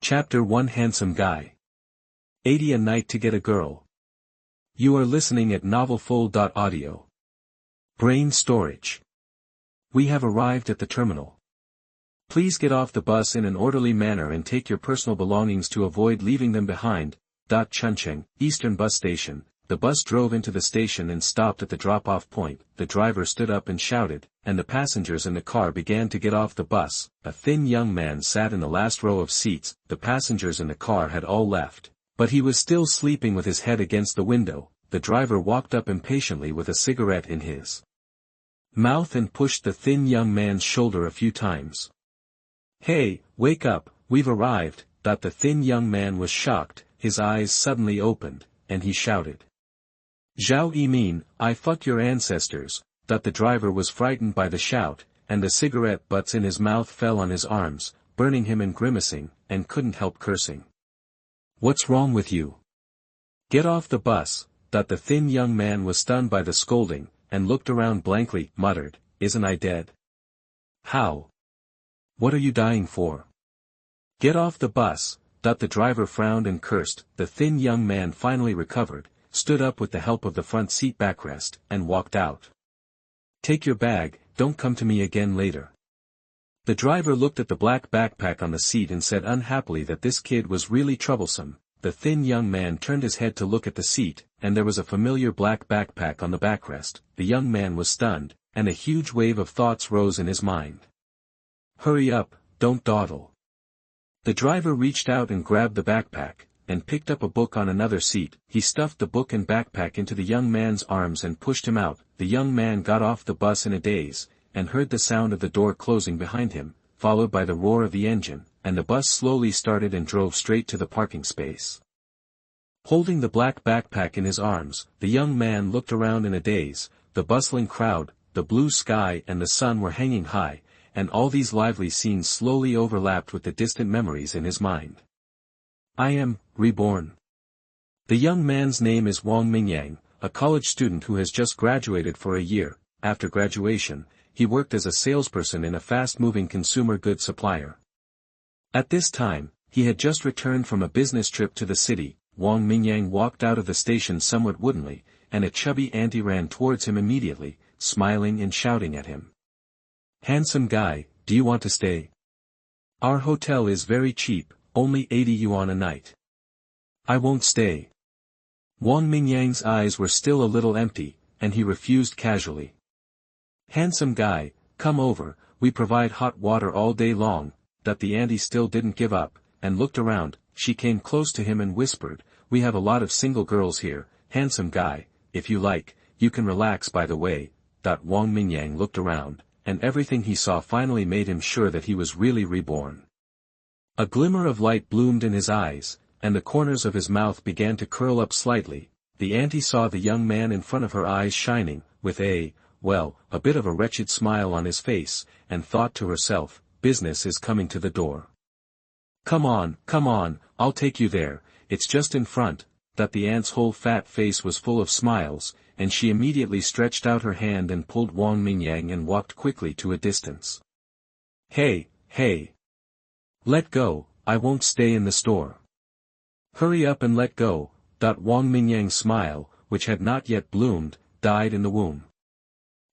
Chapter 1 Handsome Guy. 80 a night to get a girl. You are listening at novelfull.audio. Brain storage. We have arrived at the terminal. Please get off the bus in an orderly manner and take your personal belongings to avoid leaving them behind. Chuncheng, Eastern Bus Station. The bus drove into the station and stopped at the drop-off point. The driver stood up and shouted, and the passengers in the car began to get off the bus. A thin young man sat in the last row of seats. The passengers in the car had all left, but he was still sleeping with his head against the window. The driver walked up impatiently with a cigarette in his mouth and pushed the thin young man's shoulder a few times. "Hey, wake up, we've arrived." The thin young man was shocked, his eyes suddenly opened, and he shouted, "Zhao Yimin, I fuck your ancestors." The driver was frightened by the shout, and the cigarette butts in his mouth fell on his arms, burning him and grimacing, and couldn't help cursing. "What's wrong with you? Get off the bus." The thin young man was stunned by the scolding, and looked around blankly, muttered, "Isn't I dead? How? What are you dying for? Get off the bus." The driver frowned and cursed. The thin young man finally recovered, stood up with the help of the front seat backrest, and walked out. "Take your bag, don't come to me again later." The driver looked at the black backpack on the seat and said unhappily that this kid was really troublesome. The thin young man turned his head to look at the seat, and there was a familiar black backpack on the backrest. The young man was stunned, and a huge wave of thoughts rose in his mind. "Hurry up, don't dawdle." The driver reached out and grabbed the backpack, and picked up a book on another seat. He stuffed the book and backpack into the young man's arms and pushed him out. The young man got off the bus in a daze, and heard the sound of the door closing behind him, followed by the roar of the engine, and the bus slowly started and drove straight to the parking space. Holding the black backpack in his arms, the young man looked around in a daze. The bustling crowd, the blue sky and the sun were hanging high, and all these lively scenes slowly overlapped with the distant memories in his mind. "I am reborn." The young man's name is Wang Mingyang, a college student who has just graduated for a year. After graduation, he worked as a salesperson in a fast-moving consumer goods supplier. At this time, he had just returned from a business trip to the city. Wang Mingyang walked out of the station somewhat woodenly, and a chubby auntie ran towards him immediately, smiling and shouting at him. "Handsome guy, do you want to stay? Our hotel is very cheap, only 80 yuan a night." "I won't stay." Wang Mingyang's eyes were still a little empty, and he refused casually. "Handsome guy, come over, we provide hot water all day long." The auntie still didn't give up, and looked around. She came close to him and whispered, "We have a lot of single girls here, handsome guy, if you like, you can relax by the way." Wang Mingyang looked around, and everything he saw finally made him sure that he was really reborn. A glimmer of light bloomed in his eyes, and the corners of his mouth began to curl up slightly. The auntie saw the young man in front of her eyes shining, with a bit of a wretched smile on his face, and thought to herself, "Business is coming to the door. Come on, I'll take you there, it's just in front." The aunt's whole fat face was full of smiles, and she immediately stretched out her hand and pulled Wang Mingyang and walked quickly to a distance. Hey. Let go, I won't stay in the store." "Hurry up and let go." Wang Mingyang's smile, which had not yet bloomed, died in the womb.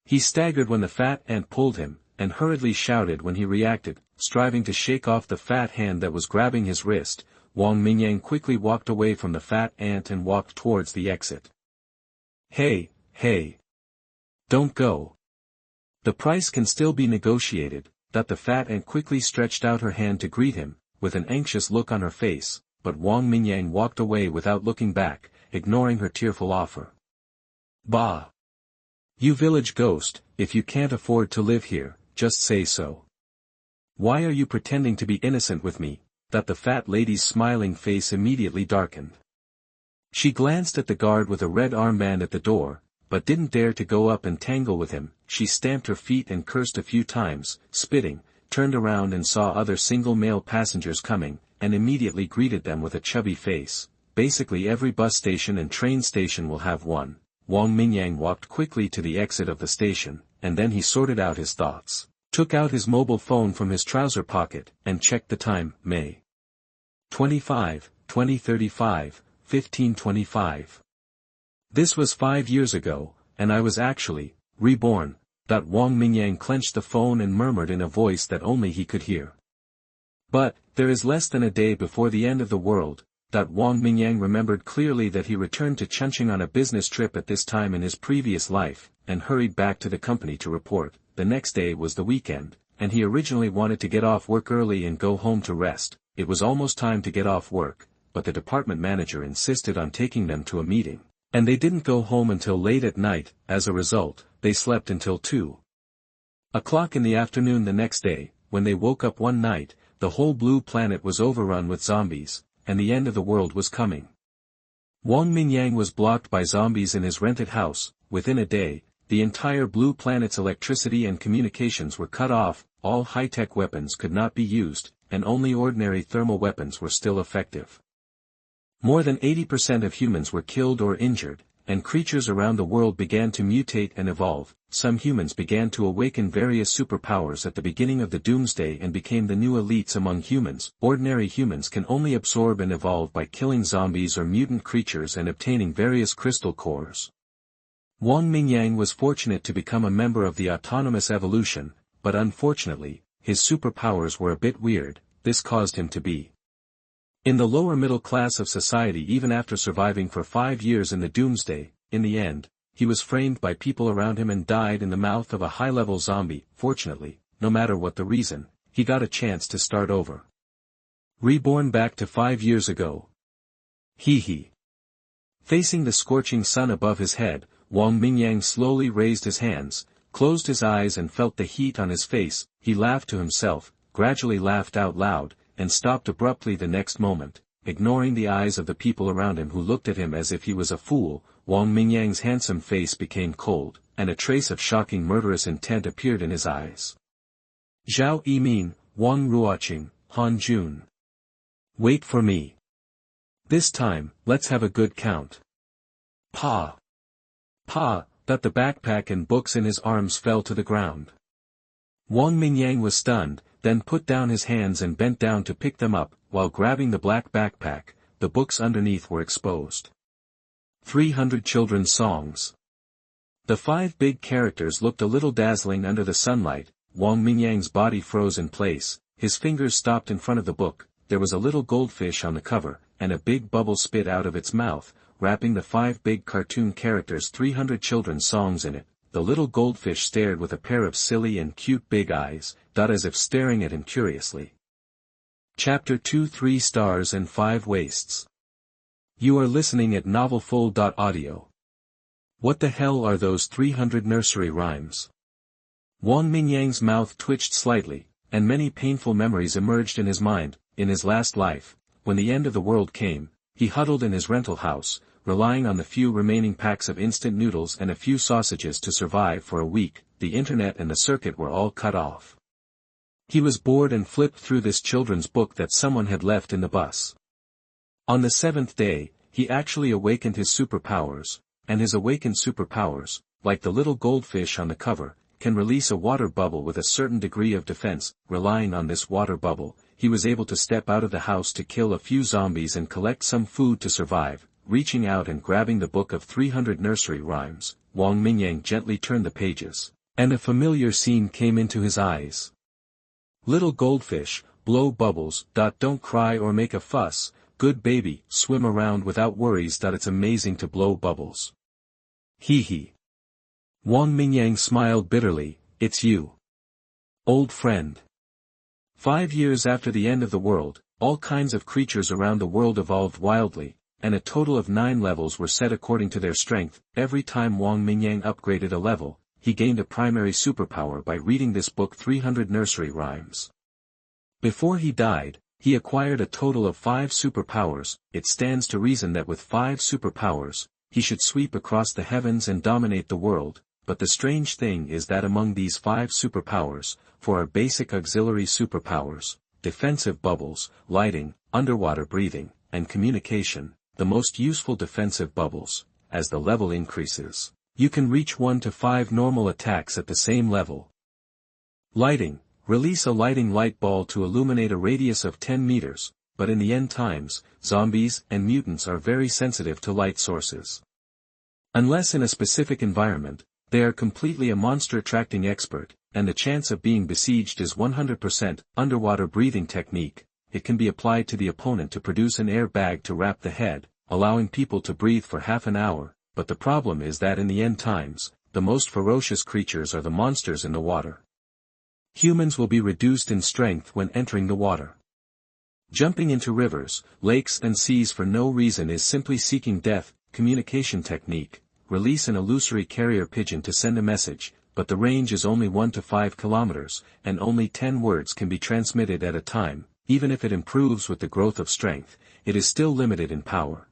He staggered when the fat aunt pulled him, and hurriedly shouted when he reacted, striving to shake off the fat hand that was grabbing his wrist. Wang Mingyang quickly walked away from the fat aunt and walked towards the exit. Hey. Don't go. The price can still be negotiated." The fat aunt quickly stretched out her hand to greet him, with an anxious look on her face, but Wang Mingyang walked away without looking back, ignoring her tearful offer. "Bah! You village ghost, if you can't afford to live here, just say so. Why are you pretending to be innocent with me?" The fat lady's smiling face immediately darkened. She glanced at the guard with a red armband at the door, but didn't dare to go up and tangle with him. She stamped her feet and cursed a few times, spitting, turned around and saw other single male passengers coming, and immediately greeted them with a chubby face. Basically every bus station and train station will have one. Wang Mingyang walked quickly to the exit of the station, and then he sorted out his thoughts, took out his mobile phone from his trouser pocket, and checked the time, May 25, 2035, 1525. This was 5 years ago, and I was actually, reborn. Wang Mingyang clenched the phone and murmured in a voice that only he could hear. But, there is less than a day before the end of the world. Wang Mingyang remembered clearly that he returned to Chengqing on a business trip at this time in his previous life, and hurried back to the company to report. The next day was the weekend, and he originally wanted to get off work early and go home to rest. It was almost time to get off work, but the department manager insisted on taking them to a meeting, and they didn't go home until late at night. As a result, they slept until 2 o'clock in the afternoon the next day. When they woke up one night, the whole blue planet was overrun with zombies, and the end of the world was coming. Wang Mingyang was blocked by zombies in his rented house. Within a day, the entire blue planet's electricity and communications were cut off, all high-tech weapons could not be used, and only ordinary thermal weapons were still effective. More than 80% of humans were killed or injured, and creatures around the world began to mutate and evolve. Some humans began to awaken various superpowers at the beginning of the doomsday and became the new elites among humans. Ordinary humans can only absorb and evolve by killing zombies or mutant creatures and obtaining various crystal cores. Wang Mingyang was fortunate to become a member of the autonomous evolution, but unfortunately, his superpowers were a bit weird. This caused him to be in the lower middle class of society even after surviving for 5 years in the doomsday. In the end, he was framed by people around him and died in the mouth of a high-level zombie. Fortunately, no matter what the reason, he got a chance to start over. Reborn back to 5 years ago. Hee. Facing the scorching sun above his head, Wang Mingyang slowly raised his hands, closed his eyes and felt the heat on his face. He laughed to himself, gradually laughed out loud, and stopped abruptly the next moment, ignoring the eyes of the people around him who looked at him as if he was a fool. Wang Mingyang's handsome face became cold, and a trace of shocking murderous intent appeared in his eyes. Zhao Yimin, Wang Ruoqing, Han Jun. Wait for me. This time, let's have a good count. Pa! That the backpack and books in his arms fell to the ground. Wang Mingyang was stunned, then put down his hands and bent down to pick them up. While grabbing the black backpack, the books underneath were exposed. 300 Children's Songs. The 5 big characters looked a little dazzling under the sunlight. Wang Mingyang's body froze in place, his fingers stopped in front of the book. There was a little goldfish on the cover, and a big bubble spit out of its mouth, wrapping the 5 big cartoon characters' 300 Children's Songs in it. The little goldfish stared with a pair of silly and cute big eyes, as if staring at him curiously. Chapter 2 3 Stars and 5 Wastes. You are listening at novelfull.audio. What the hell are those 300 nursery rhymes? Wang Mingyang's mouth twitched slightly, and many painful memories emerged in his mind. In his last life, when the end of the world came, he huddled in his rental house, relying on the few remaining packs of instant noodles and a few sausages to survive for a week. The internet and the circuit were all cut off. He was bored and flipped through this children's book that someone had left in the bus. On the 7th day, he actually awakened his superpowers, and his awakened superpowers, like the little goldfish on the cover, can release a water bubble with a certain degree of defense. Relying on this water bubble, he was able to step out of the house to kill a few zombies and collect some food to survive. Reaching out and grabbing the book of 300 nursery rhymes, Wang Mingyang gently turned the pages, and a familiar scene came into his eyes. Little goldfish, blow bubbles. Don't cry or make a fuss, good baby, swim around without worries. It's amazing to blow bubbles. Hee. Wang Mingyang smiled bitterly. It's you. Old friend. 5 years after the end of the world, all kinds of creatures around the world evolved wildly, and a total of 9 levels were set according to their strength. Every time Wang Mingyang upgraded a level, he gained a primary superpower by reading this book 300 nursery rhymes. Before he died, he acquired a total of 5 superpowers. It stands to reason that with 5 superpowers, he should sweep across the heavens and dominate the world. But the strange thing is that among these 5 superpowers, 4 are basic auxiliary superpowers: defensive bubbles, lighting, underwater breathing, and communication. The most useful defensive bubbles. As the level increases, you can reach 1 to 5 normal attacks at the same level. Lighting. Release a lighting light ball to illuminate a radius of 10 meters, but in the end times, zombies and mutants are very sensitive to light sources. Unless in a specific environment, they are completely a monster-attracting expert, and the chance of being besieged is 100%. Underwater breathing technique. It can be applied to the opponent to produce an air bag to wrap the head, allowing people to breathe for half an hour, but the problem is that in the end times, the most ferocious creatures are the monsters in the water. Humans will be reduced in strength when entering the water. Jumping into rivers, lakes and seas for no reason is simply seeking death. Communication technique. Release an illusory carrier pigeon to send a message, but the range is only 1 to 5 kilometers, and only 10 words can be transmitted at a time. Even if it improves with the growth of strength, it is still limited in power.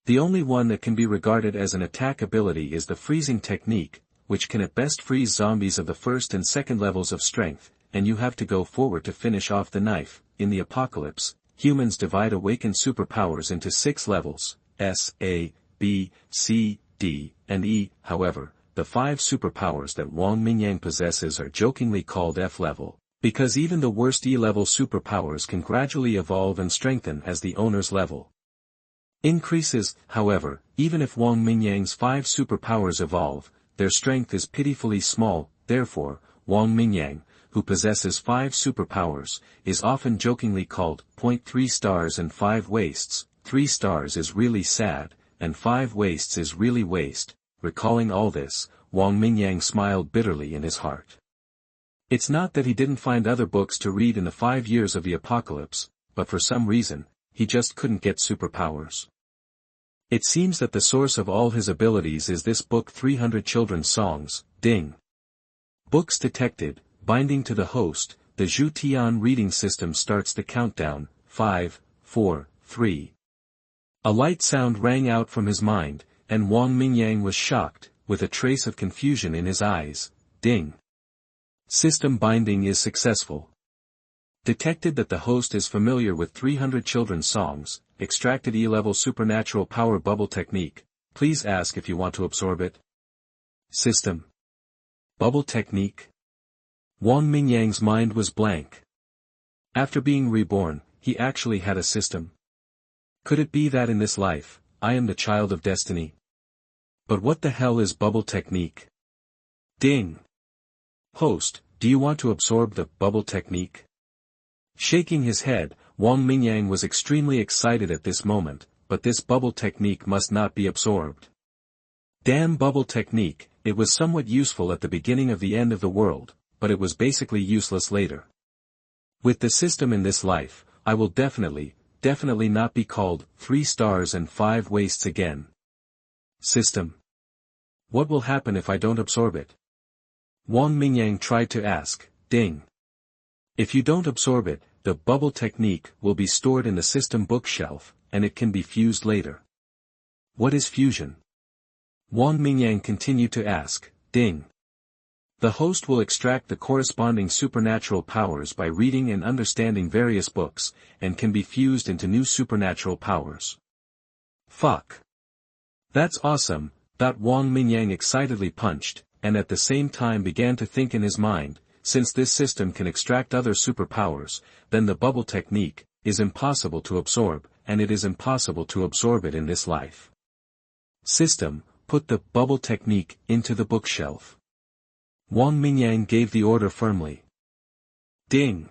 The only one that can be regarded as an attack ability is the freezing technique, which can at best freeze zombies of the first and second levels of strength, and you have to go forward to finish off the knife. In the apocalypse, humans divide awakened superpowers into 6 levels, S, A, B, C, D, and E. However, the 5 superpowers that Wang Mingyang possesses are jokingly called F level, because even the worst E-level superpowers can gradually evolve and strengthen as the owner's level increases. However, even if Wang Mingyang's 5 superpowers evolve, their strength is pitifully small. Therefore, Wang Mingyang, who possesses 5 superpowers, is often jokingly called 0.3 stars and 5 wastes. 3 stars is really sad, and 5 wastes is really waste. Recalling all this, Wang Mingyang smiled bitterly in his heart. It's not that he didn't find other books to read in the 5 years of the apocalypse, but for some reason, he just couldn't get superpowers. It seems that the source of all his abilities is this book, 300 Children's Songs. Ding. Books detected. Binding to the host. The Zhutian Reading System starts the countdown. 5, 4, 3. A light sound rang out from his mind, and Wang Mingyang was shocked, with a trace of confusion in his eyes. Ding. System binding is successful. Detected that the host is familiar with 300 Children's Songs. Extracted E-level supernatural power bubble technique. Please ask if you want to absorb it. System. Bubble technique. Wang Mingyang's mind was blank. After being reborn, he actually had a system. Could it be that in this life, I am the child of destiny? But what the hell is bubble technique? Ding. Host, do you want to absorb the bubble technique? Shaking his head, Wang Mingyang was extremely excited at this moment, but this bubble technique must not be absorbed. Damn bubble technique. It was somewhat useful at the beginning of the end of the world, but it was basically useless later. With the system in this life, I will definitely not be called 3 stars and 5 wastes again. System. What will happen if I don't absorb it? Wang Mingyang tried to ask. Ding. If you don't absorb it, the bubble technique will be stored in the system bookshelf, and it can be fused later. What is fusion? Wang Mingyang continued to ask. Ding. The host will extract the corresponding supernatural powers by reading and understanding various books, and can be fused into new supernatural powers. Fuck. That's awesome. Wang Mingyang excitedly punched, and at the same time began to think in his mind, since this system can extract other superpowers, then the bubble technique is impossible to absorb, and it is impossible to absorb it in this life. System, put the bubble technique into the bookshelf. Wang Mingyang gave the order firmly. Ding.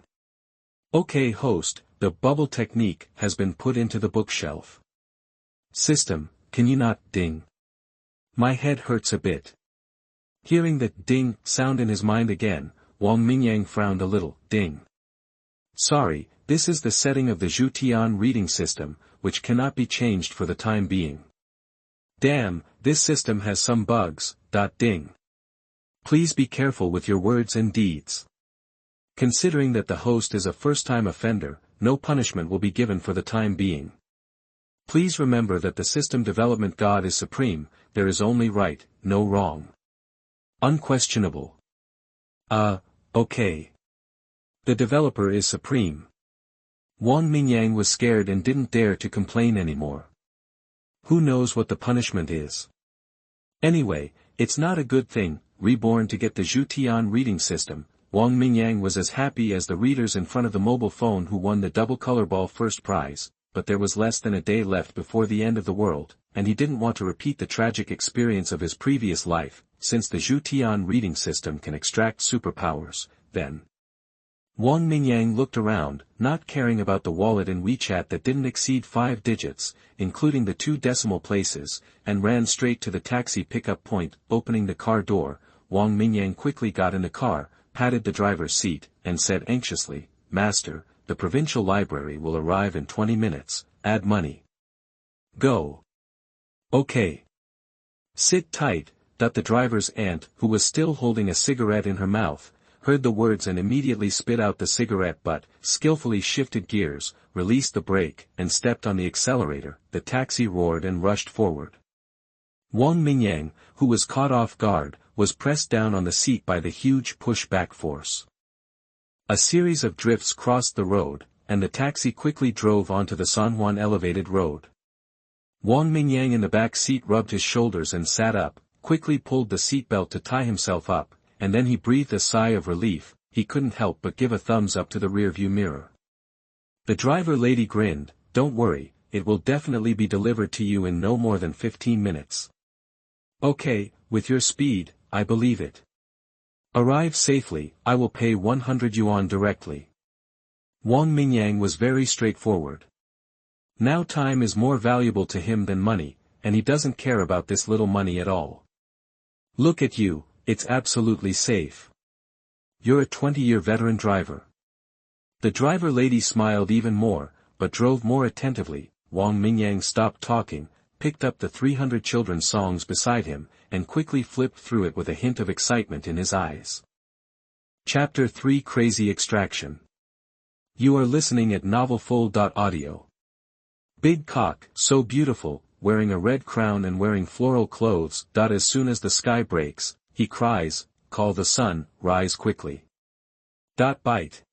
Okay, host, the bubble technique has been put into the bookshelf. System, can you not ding? My head hurts a bit. Hearing that ding sound in his mind again, Wang Mingyang frowned a little. Ding. Sorry, this is the setting of the Zhutian Reading System, which cannot be changed for the time being. Damn, this system has some bugs. Ding. Please be careful with your words and deeds. Considering that the host is a first-time offender, no punishment will be given for the time being. Please remember that the system development God is supreme, there is only right, no wrong. Unquestionable. Okay. The developer is supreme. Wang Mingyang was scared and didn't dare to complain anymore. Who knows what the punishment is? Anyway, it's not a good thing, reborn to get the Zhutian Reading System. Wang Mingyang was as happy as the readers in front of the mobile phone who won the double colorball first prize, but there was less than a day left before the end of the world, and he didn't want to repeat the tragic experience of his previous life, since the Zhutian Reading System can extract superpowers. Then Wang Mingyang looked around, not caring about the wallet in WeChat that didn't exceed 5 digits, including the 2 decimal places, and ran straight to the taxi pickup point. Opening the car door, Wang Mingyang quickly got in the car, patted the driver's seat, and said anxiously, "Master, the Provincial Library will arrive in 20 minutes, add money." "Go." "Okay." "Sit tight." The driver's aunt, who was still holding a cigarette in her mouth, heard the words and immediately spit out the cigarette but, skillfully shifted gears, released the brake, and stepped on the accelerator. The taxi roared and rushed forward. Wang Mingyang, who was caught off guard, was pressed down on the seat by the huge push-back force. A series of drifts crossed the road, and the taxi quickly drove onto the San Juan elevated road. Wang Mingyang in the back seat rubbed his shoulders and sat up, quickly pulled the seatbelt to tie himself up, and then he breathed a sigh of relief. He couldn't help but give a thumbs up to the rearview mirror. The driver lady grinned. "Don't worry, it will definitely be delivered to you in no more than 15 minutes. Okay, with your speed, I believe it. Arrive safely, I will pay 100 yuan directly." Wang Mingyang was very straightforward. Now time is more valuable to him than money, and he doesn't care about this little money at all. "Look at you, it's absolutely safe. You're a 20-year veteran driver." The driver lady smiled even more, but drove more attentively. Wang Mingyang stopped talking, picked up the 300 children's songs beside him, and quickly flipped through it with a hint of excitement in his eyes. Chapter 3 Crazy Extraction. You are listening at novelfull.audio. Big cock, so beautiful, wearing a red crown and wearing floral clothes. As soon as the sky breaks, he cries, "Call the sun, rise quickly." Bite.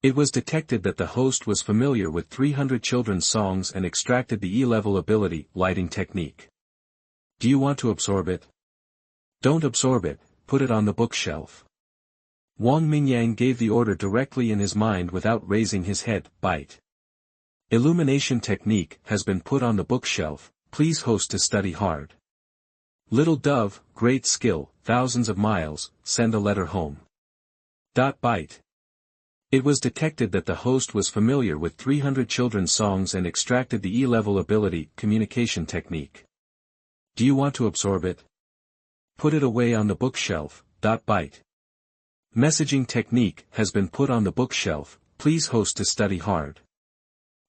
It was detected that the host was familiar with 300 children's songs and extracted the E-level ability, lighting technique. Do you want to absorb it? Don't absorb it, put it on the bookshelf. Wang Mingyang gave the order directly in his mind without raising his head. Bite. Illumination technique has been put on the bookshelf, please host to study hard. Little dove, great skill, thousands of miles, send a letter home. Bite. It was detected that the host was familiar with 300 children's songs and extracted the E-level ability, communication technique. Do you want to absorb it? Put it away on the bookshelf. Bite. Messaging technique has been put on the bookshelf, please host to study hard.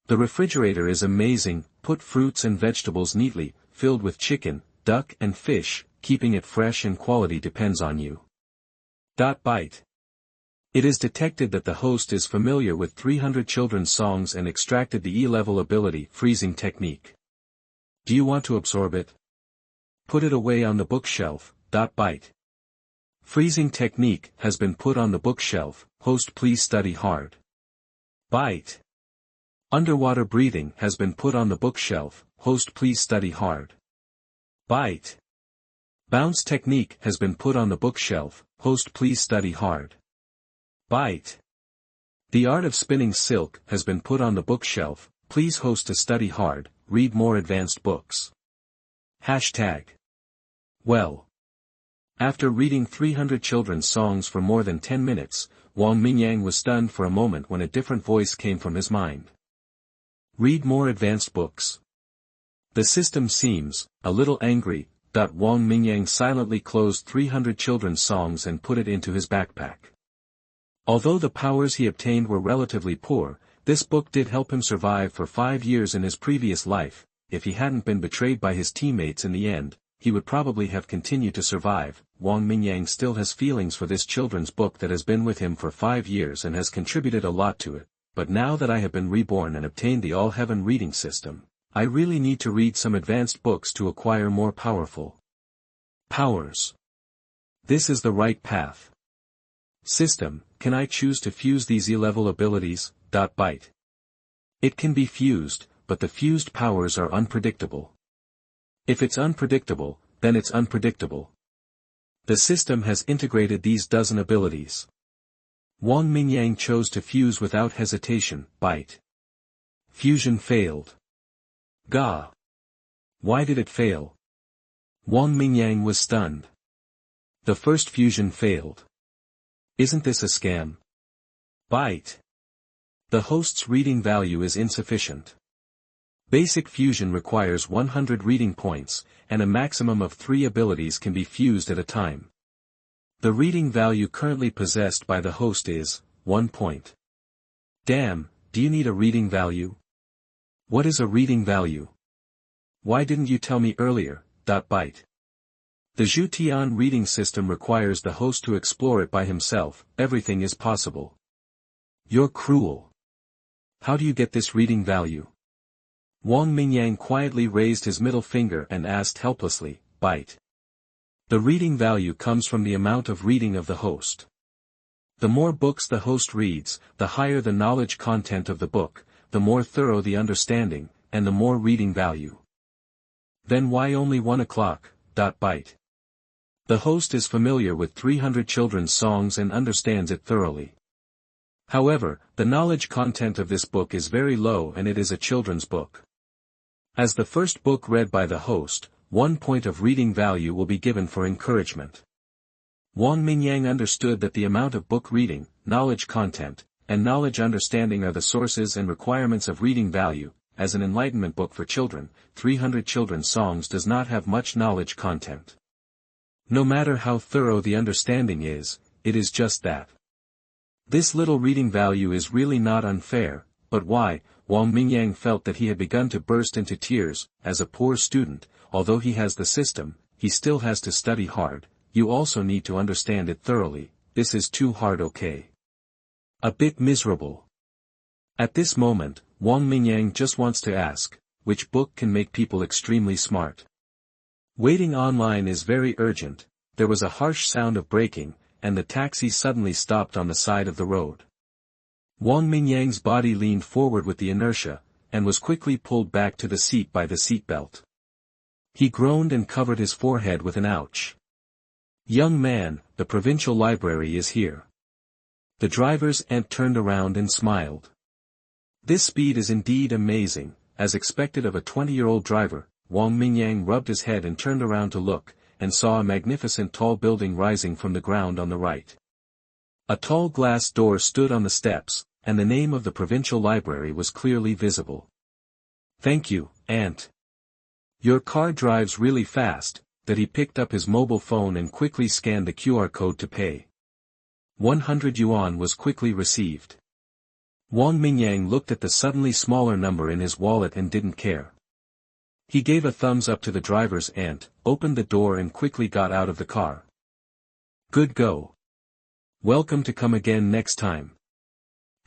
The refrigerator is amazing, put fruits and vegetables neatly, filled with chicken, duck and fish, keeping it fresh and quality depends on you. Bite. It is detected that the host is familiar with 300 children's songs and extracted the E-level ability, freezing technique. Do you want to absorb it? Put it away on the bookshelf. Bite. Freezing technique has been put on the bookshelf, host please study hard. Bite. Underwater breathing has been put on the bookshelf, host please study hard. Bite. Bounce technique has been put on the bookshelf, host please study hard. Bite. The art of spinning silk has been put on the bookshelf, please host to study hard, read more advanced books. Hashtag. Well. After reading 300 children's songs for more than 10 minutes, Wang Mingyang was stunned for a moment when a different voice came from his mind. Read more advanced books. The system seems a little angry. Wang Mingyang silently closed 300 children's songs and put it into his backpack. Although the powers he obtained were relatively poor, this book did help him survive for 5 years in his previous life. If he hadn't been betrayed by his teammates in the end, he would probably have continued to survive. Wang Mingyang still has feelings for this children's book that has been with him for 5 years and has contributed a lot to it. But now that I have been reborn and obtained the All-Heaven Reading System, I really need to read some advanced books to acquire more powerful powers. This is the right path. System, can I choose to fuse these E-level abilities? Bite. It can be fused, but the fused powers are unpredictable. If it's unpredictable, then it's unpredictable. The system has integrated these dozen abilities. Wang Mingyang chose to fuse without hesitation. Bite. Fusion failed. Gah! Why did it fail? Wang Mingyang was stunned. The first fusion failed. Isn't this a scam? Bite. The host's reading value is insufficient. Basic fusion requires 100 reading points, and a maximum of 3 abilities can be fused at a time. The reading value currently possessed by the host is 1 point. Damn, do you need a reading value? What is a reading value? Why didn't you tell me earlier? Bite. The Zhutian Reading System requires the host to explore it by himself. Everything is possible. You're cruel. How do you get this reading value? Wang Mingyang quietly raised his middle finger and asked helplessly. Bite. The reading value comes from the amount of reading of the host. The more books the host reads, the higher the knowledge content of the book, the more thorough the understanding, and the more reading value. Then why only 1 o'clock? Bite. The host is familiar with 300 children's songs and understands it thoroughly. However, the knowledge content of this book is very low and it is a children's book. As the first book read by the host, 1 point of reading value will be given for encouragement. Wang Mingyang understood that the amount of book reading, knowledge content, and knowledge understanding are the sources and requirements of reading value. As an enlightenment book for children, 300 children's songs does not have much knowledge content. No matter how thorough the understanding is, it is just that. This little reading value is really not unfair, but why? Wang Mingyang felt that he had begun to burst into tears. As a poor student, although he has the system, he still has to study hard. You also need to understand it thoroughly. This is too hard, okay? A bit miserable. At this moment, Wang Mingyang just wants to ask, which book can make people extremely smart? Waiting online is very urgent. There was a harsh sound of braking, and the taxi suddenly stopped on the side of the road. Wang Mingyang's body leaned forward with the inertia, and was quickly pulled back to the seat by the seatbelt. He groaned and covered his forehead with an ouch. Young man, the provincial library is here. The driver's aunt turned around and smiled. This speed is indeed amazing, as expected of a 20-year-old driver. Wang Mingyang rubbed his head and turned around to look, and saw a magnificent tall building rising from the ground on the right. A tall glass door stood on the steps, and the name of the provincial library was clearly visible. Thank you, aunt. Your car drives really fast. That he picked up his mobile phone and quickly scanned the QR code to pay. 100 yuan was quickly received. Wang Mingyang looked at the suddenly smaller number in his wallet and didn't care. He gave a thumbs up to the driver's aunt, opened the door and quickly got out of the car. Good go. Welcome to come again next time.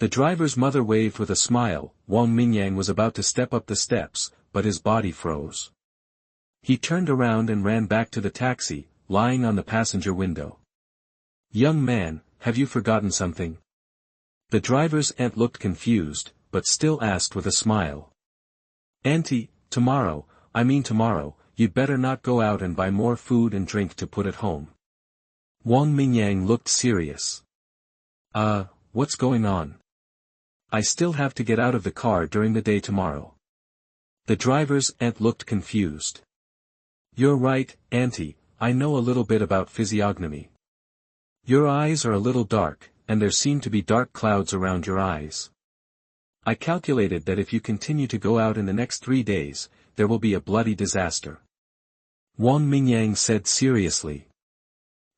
The driver's mother waved with a smile. Wang Mingyang was about to step up the steps, but his body froze. He turned around and ran back to the taxi, lying on the passenger window. Young man, have you forgotten something? The driver's aunt looked confused, but still asked with a smile. Auntie, tomorrow, you'd better not go out and buy more food and drink to put at home. Wang Mingyang looked serious. What's going on? I still have to get out of the car during the day tomorrow. The driver's aunt looked confused. You're right, auntie, I know a little bit about physiognomy. Your eyes are a little dark, and there seem to be dark clouds around your eyes. I calculated that if you continue to go out in the next 3 days, there will be a bloody disaster. Wang Mingyang said seriously.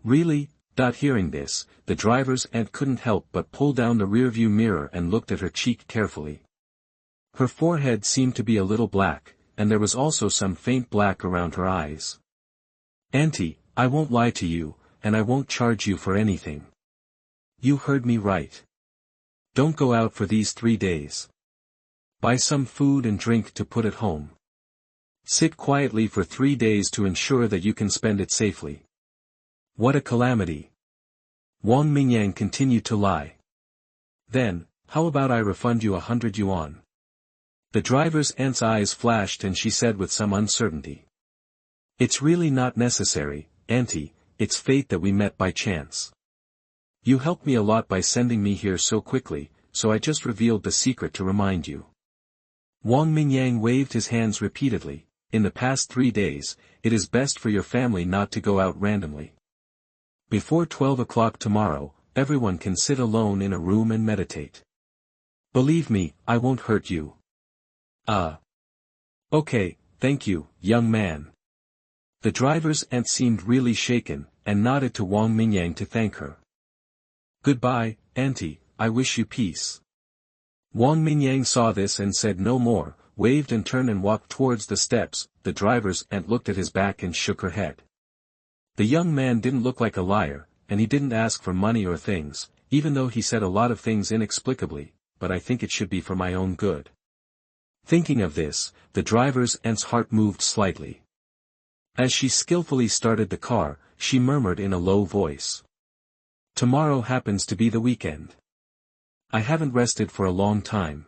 Really? Hearing this, the driver's aunt couldn't help but pull down the rearview mirror and looked at her cheek carefully. Her forehead seemed to be a little black, and there was also some faint black around her eyes. Auntie, I won't lie to you, and I won't charge you for anything. You heard me right. Don't go out for these 3 days. Buy some food and drink to put at home. Sit quietly for 3 days to ensure that you can spend it safely. What a calamity. Wang Mingyang continued to lie. Then, how about I refund you 100 yuan? The driver's aunt's eyes flashed and she said with some uncertainty. It's really not necessary, auntie, it's fate that we met by chance. You helped me a lot by sending me here so quickly, so I just revealed the secret to remind you. Wang Mingyang waved his hands repeatedly. In the past 3 days, it is best for your family not to go out randomly. Before 12 o'clock tomorrow, everyone can sit alone in a room and meditate. Believe me, I won't hurt you. Okay, thank you, young man. The driver's aunt seemed really shaken, and nodded to Wang Mingyang to thank her. Goodbye, auntie, I wish you peace. Wang Mingyang saw this and said no more, waved and turned and walked towards the steps. The driver's aunt looked at his back and shook her head. The young man didn't look like a liar, and he didn't ask for money or things, even though he said a lot of things inexplicably, but I think it should be for my own good. Thinking of this, the driver's aunt's heart moved slightly. As she skillfully started the car, she murmured in a low voice. Tomorrow happens to be the weekend. I haven't rested for a long time.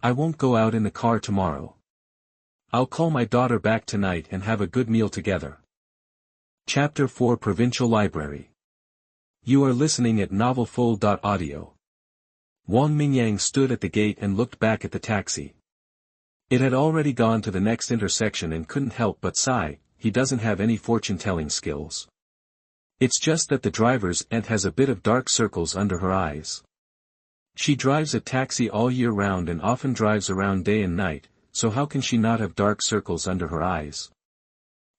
I won't go out in the car tomorrow. I'll call my daughter back tonight and have a good meal together. Chapter 4 Provincial Library. You are listening at novelfull.audio. Wang Mingyang stood at the gate and looked back at the taxi. It had already gone to the next intersection and couldn't help but sigh. He doesn't have any fortune-telling skills. It's just that the driver's aunt has a bit of dark circles under her eyes. She drives a taxi all year round and often drives around day and night, so how can she not have dark circles under her eyes?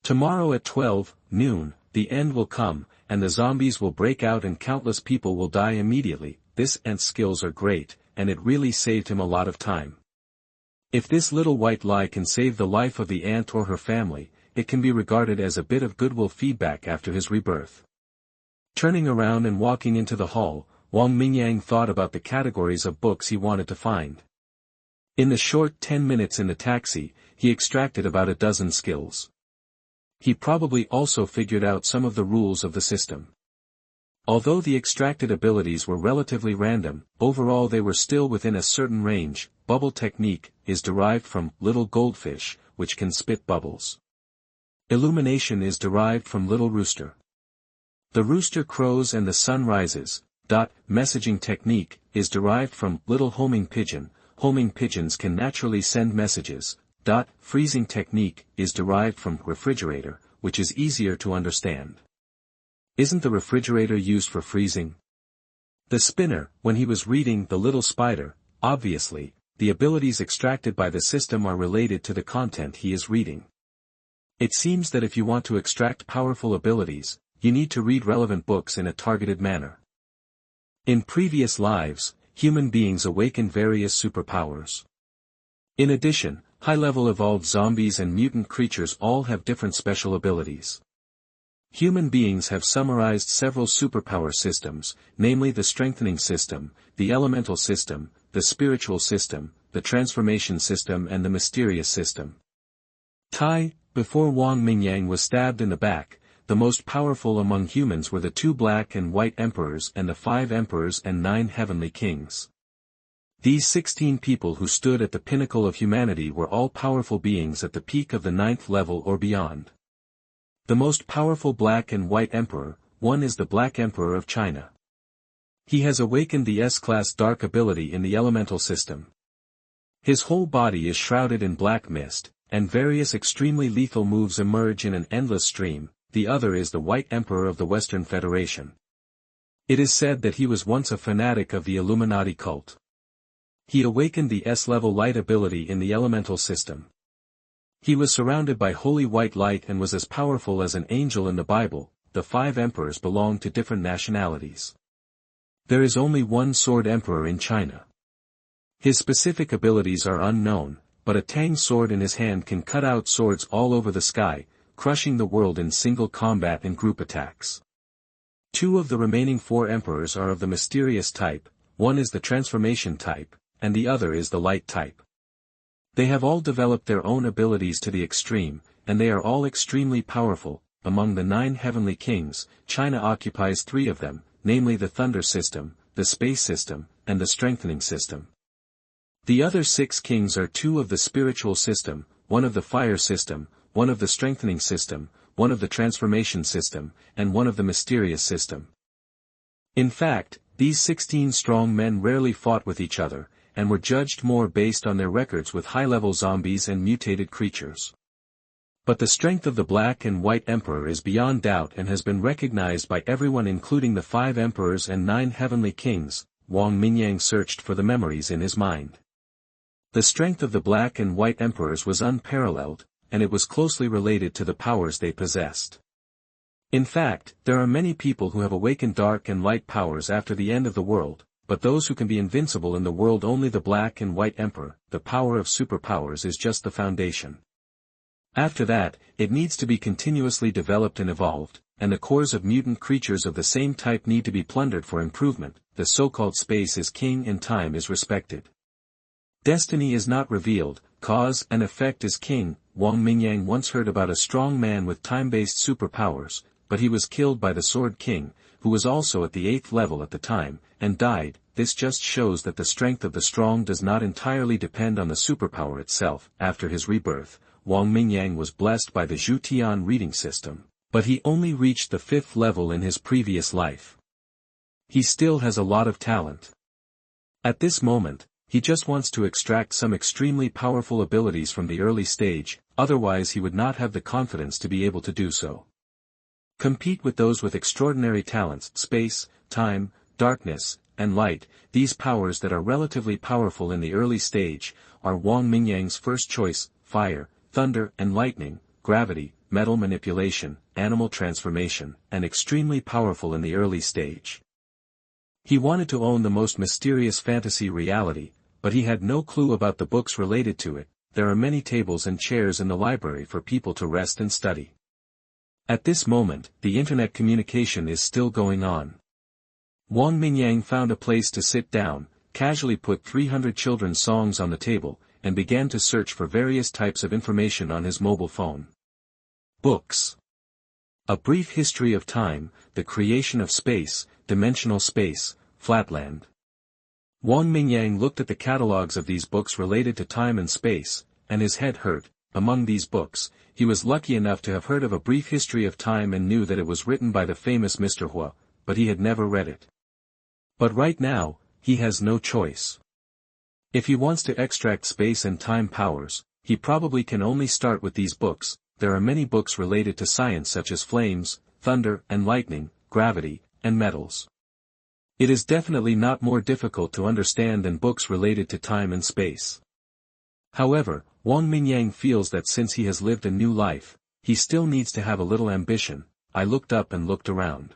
Tomorrow at 12 noon, the end will come, and the zombies will break out and countless people will die immediately. This aunt's skills are great, and it really saved him a lot of time. If this little white lie can save the life of the aunt or her family, it can be regarded as a bit of goodwill feedback after his rebirth. Turning around and walking into the hall, Wang Mingyang thought about the categories of books he wanted to find. In the short 10 minutes in the taxi, he extracted about a dozen skills. He probably also figured out some of the rules of the system. Although the extracted abilities were relatively random, overall they were still within a certain range. Bubble technique is derived from little goldfish, which can spit bubbles. Illumination is derived from little rooster. The rooster crows and the sun rises. Messaging technique is derived from little homing pigeon. Homing pigeons can naturally send messages. Freezing technique is derived from refrigerator, which is easier to understand. Isn't the refrigerator used for freezing? The spinner, when he was reading The Little Spider, obviously, the abilities extracted by the system are related to the content he is reading. It seems that if you want to extract powerful abilities, you need to read relevant books in a targeted manner. In previous lives, human beings awaken various superpowers. In addition, high-level evolved zombies and mutant creatures all have different special abilities. Human beings have summarized several superpower systems, namely the strengthening system, the elemental system, the spiritual system, the transformation system and the mysterious system. Before Wang Mingyang was stabbed in the back, the most powerful among humans were the 2 black and white emperors and the 5 emperors and 9 heavenly kings. These 16 people who stood at the pinnacle of humanity were all powerful beings at the peak of the 9th level or beyond. The most powerful black and white emperor, one is the Black Emperor of China. He has awakened the S-class dark ability in the elemental system. His whole body is shrouded in black mist, and various extremely lethal moves emerge in an endless stream. The other is the White Emperor of the Western Federation. It is said that he was once a fanatic of the Illuminati cult. He awakened the S-level light ability in the elemental system. He was surrounded by holy white light and was as powerful as an angel in the Bible. The 5 emperors belong to different nationalities. There is only one sword emperor in China. His specific abilities are unknown, but a Tang sword in his hand can cut out swords all over the sky, crushing the world in single combat and group attacks. 2 of the remaining 4 emperors are of the mysterious type, one is the transformation type, and the other is the light type. They have all developed their own abilities to the extreme, and they are all extremely powerful. Among the 9 heavenly kings, China occupies 3 of them, namely the thunder system, the space system, and the strengthening system. The other 6 kings are 2 of the spiritual system, 1 of the fire system, 1 of the strengthening system, 1 of the transformation system, and 1 of the mysterious system. In fact, these 16 strong men rarely fought with each other, and were judged more based on their records with high-level zombies and mutated creatures. But the strength of the Black and White Emperor is beyond doubt and has been recognized by everyone including the 5 emperors and 9 heavenly kings. Wang Mingyang searched for the memories in his mind. The strength of the Black and White Emperors was unparalleled, and it was closely related to the powers they possessed. In fact, there are many people who have awakened dark and light powers after the end of the world, but those who can be invincible in the world only the Black and White Emperor. The power of superpowers is just the foundation. After that, it needs to be continuously developed and evolved, and the cores of mutant creatures of the same type need to be plundered for improvement. The so-called space is king and time is respected. Destiny is not revealed, cause and effect is king. Wang Mingyang once heard about a strong man with time-based superpowers, but he was killed by the Sword King, who was also at the 8th level at the time, and died. This just shows that the strength of the strong does not entirely depend on the superpower itself. After his rebirth, Wang Mingyang was blessed by the Zhutian Reading System, but he only reached the 5th level in his previous life. He still has a lot of talent. At this moment, he just wants to extract some extremely powerful abilities from the early stage, otherwise he would not have the confidence to be able to do so. Compete with those with extraordinary talents, space, time, darkness, and light. These powers that are relatively powerful in the early stage are Wang Mingyang's first choice: fire, thunder and lightning, gravity, metal manipulation, animal transformation, and extremely powerful in the early stage. He wanted to own the most mysterious fantasy reality, but he had no clue about the books related to it. There are many tables and chairs in the library for people to rest and study. At this moment, the internet communication is still going on. Wang Mingyang found a place to sit down, casually put 300 children's songs on the table, and began to search for various types of information on his mobile phone. Books. A Brief History of Time, The Creation of Space, Dimensional Space, Flatland. Wang Mingyang looked at the catalogs of these books related to time and space, and his head hurt. Among these books, he was lucky enough to have heard of A Brief History of Time and knew that it was written by the famous Mr. Hua, but he had never read it. But right now, he has no choice. If he wants to extract space and time powers, he probably can only start with these books. There are many books related to science such as flames, thunder and lightning, gravity, and metals. It is definitely not more difficult to understand than books related to time and space. However, Wang Mingyang feels that since he has lived a new life, he still needs to have a little ambition. I looked up and looked around.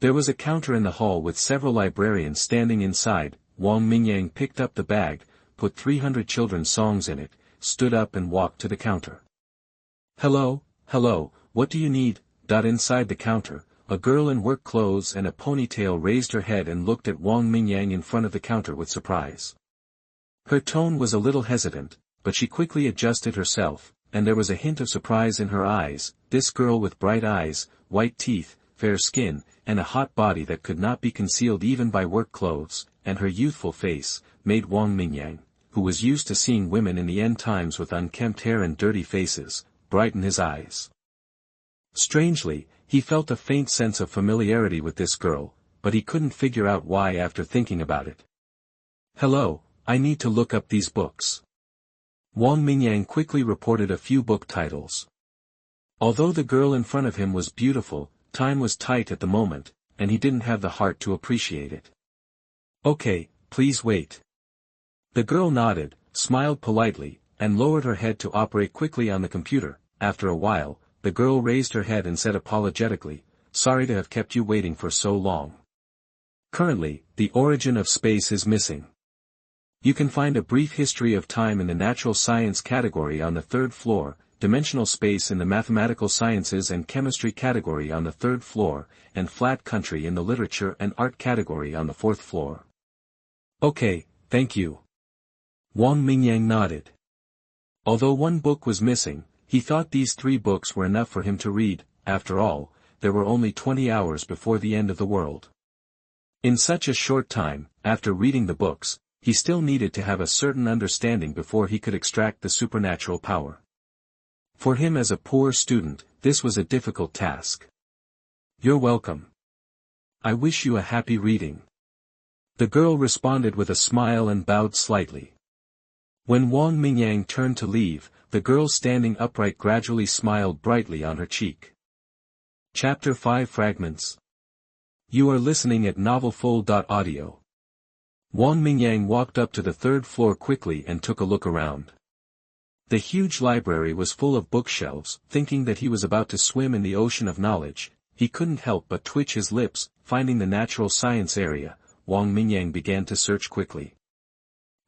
There was a counter in the hall with several librarians standing inside. Wang Mingyang picked up the bag, put 300 children's songs in it, stood up and walked to the counter. Hello, what do you need? Inside the counter, a girl in work clothes and a ponytail raised her head and looked at Wang Mingyang in front of the counter with surprise. Her tone was a little hesitant, but she quickly adjusted herself, and there was a hint of surprise in her eyes. This girl with bright eyes, white teeth, fair skin, and a hot body that could not be concealed even by work clothes, and her youthful face, made Wang Mingyang, who was used to seeing women in the end times with unkempt hair and dirty faces, brighten his eyes. Strangely, he felt a faint sense of familiarity with this girl, but he couldn't figure out why after thinking about it. Hello, I need to look up these books. Wang Mingyang quickly reported a few book titles. Although the girl in front of him was beautiful, time was tight at the moment, and he didn't have the heart to appreciate it. Okay, please wait. The girl nodded, smiled politely, and lowered her head to operate quickly on the computer. After a while, the girl raised her head and said apologetically, "Sorry to have kept you waiting for so long. Currently, the origin of space is missing. You can find A Brief History of Time in the Natural Science category on the 3rd floor, Dimensional Space in the Mathematical Sciences and Chemistry category on the 3rd floor, and Flat Country in the Literature and Art category on the 4th floor." Okay, thank you. Wang Mingyang nodded. Although one book was missing, he thought these 3 books were enough for him to read. After all, there were only 20 hours before the end of the world. In such a short time, after reading the books, he still needed to have a certain understanding before he could extract the supernatural power. For him as a poor student, this was a difficult task. You're welcome. I wish you a happy reading. The girl responded with a smile and bowed slightly. When Wang Mingyang turned to leave, the girl standing upright gradually smiled brightly on her cheek. Chapter 5 Fragments. You are listening at novelfull.audio. Wang Mingyang walked up to the third floor quickly and took a look around. The huge library was full of bookshelves. Thinking that he was about to swim in the ocean of knowledge, he couldn't help but twitch his lips. Finding the natural science area, Wang Mingyang began to search quickly.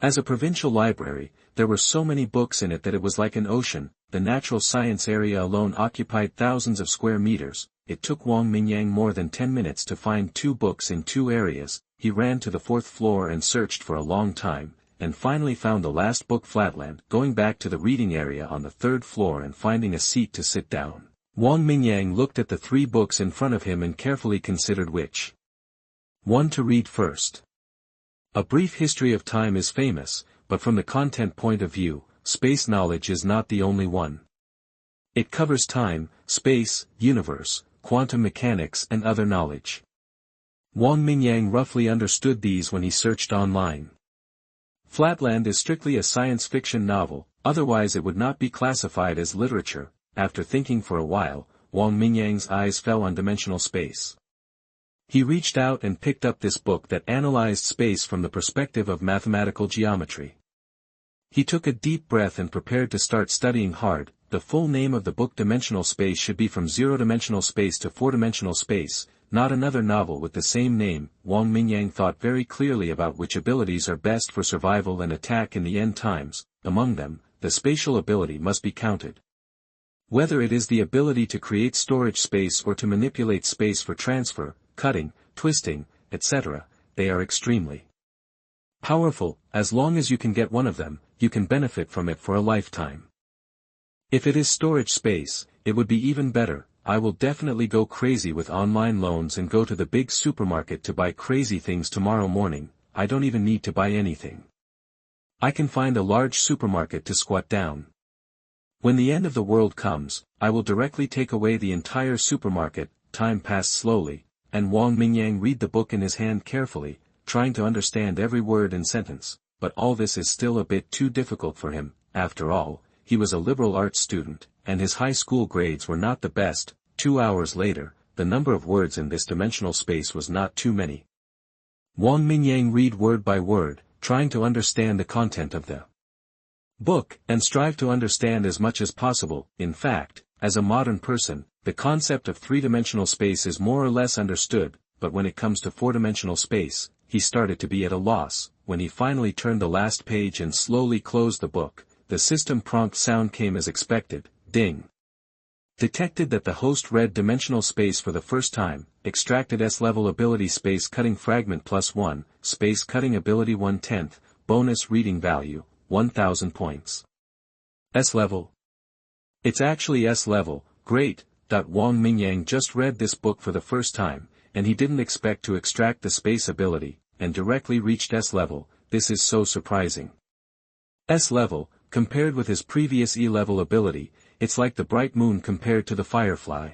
As a provincial library, there were so many books in it that it was like an ocean. The natural science area alone occupied thousands of square meters. It took Wang Mingyang more than 10 minutes to find 2 books in 2 areas. He ran to the 4th floor and searched for a long time, and finally found the last book Flatland. Going back to the reading area on the 3rd floor and finding a seat to sit down, Wang Mingyang looked at the 3 books in front of him and carefully considered which one to read first. A Brief History of Time is famous, but from the content point of view, space knowledge is not the only one. It covers time, space, universe, quantum mechanics and other knowledge. Wang Mingyang roughly understood these when he searched online. Flatland is strictly a science fiction novel, otherwise it would not be classified as literature. After thinking for a while, Wang Mingyang's eyes fell on dimensional space. He reached out and picked up this book that analyzed space from the perspective of mathematical geometry. He took a deep breath and prepared to start studying hard. The full name of the book Dimensional Space should be From Zero-Dimensional Space to Four-Dimensional Space, not another novel with the same name. Wang Mingyang thought very clearly about which abilities are best for survival and attack in the end times. Among them, the spatial ability must be counted. Whether it is the ability to create storage space or to manipulate space for transfer, cutting, twisting, etc., they are extremely powerful. As long as you can get one of them, you can benefit from it for a lifetime. If it is storage space, it would be even better. I will definitely go crazy with online loans and go to the big supermarket to buy crazy things tomorrow morning. I don't even need to buy anything. I can find a large supermarket to squat down. When the end of the world comes, I will directly take away the entire supermarket. Time passed slowly, and Wang Mingyang read the book in his hand carefully, trying to understand every word and sentence, but all this is still a bit too difficult for him. After all, he was a liberal arts student, and his high school grades were not the best. 2 hours later, the number of words in this dimensional space was not too many. Wang Mingyang read word by word, trying to understand the content of the book, and strive to understand as much as possible. In fact, as a modern person, the concept of 3-dimensional space is more or less understood, but when it comes to 4-dimensional space, he started to be at a loss. When he finally turned the last page and slowly closed the book, the system prompt sound came as expected. Ding. Detected that the host read dimensional space for the first time. Extracted S-level ability space cutting fragment +1, space cutting ability 1/10, bonus reading value, 1000 points. S-level. It's actually S-level, great. Wang Mingyang just read this book for the first time, and he didn't expect to extract the space ability, and directly reached S-level. This is so surprising. S-level, compared with his previous E-level ability, it's like the bright moon compared to the firefly.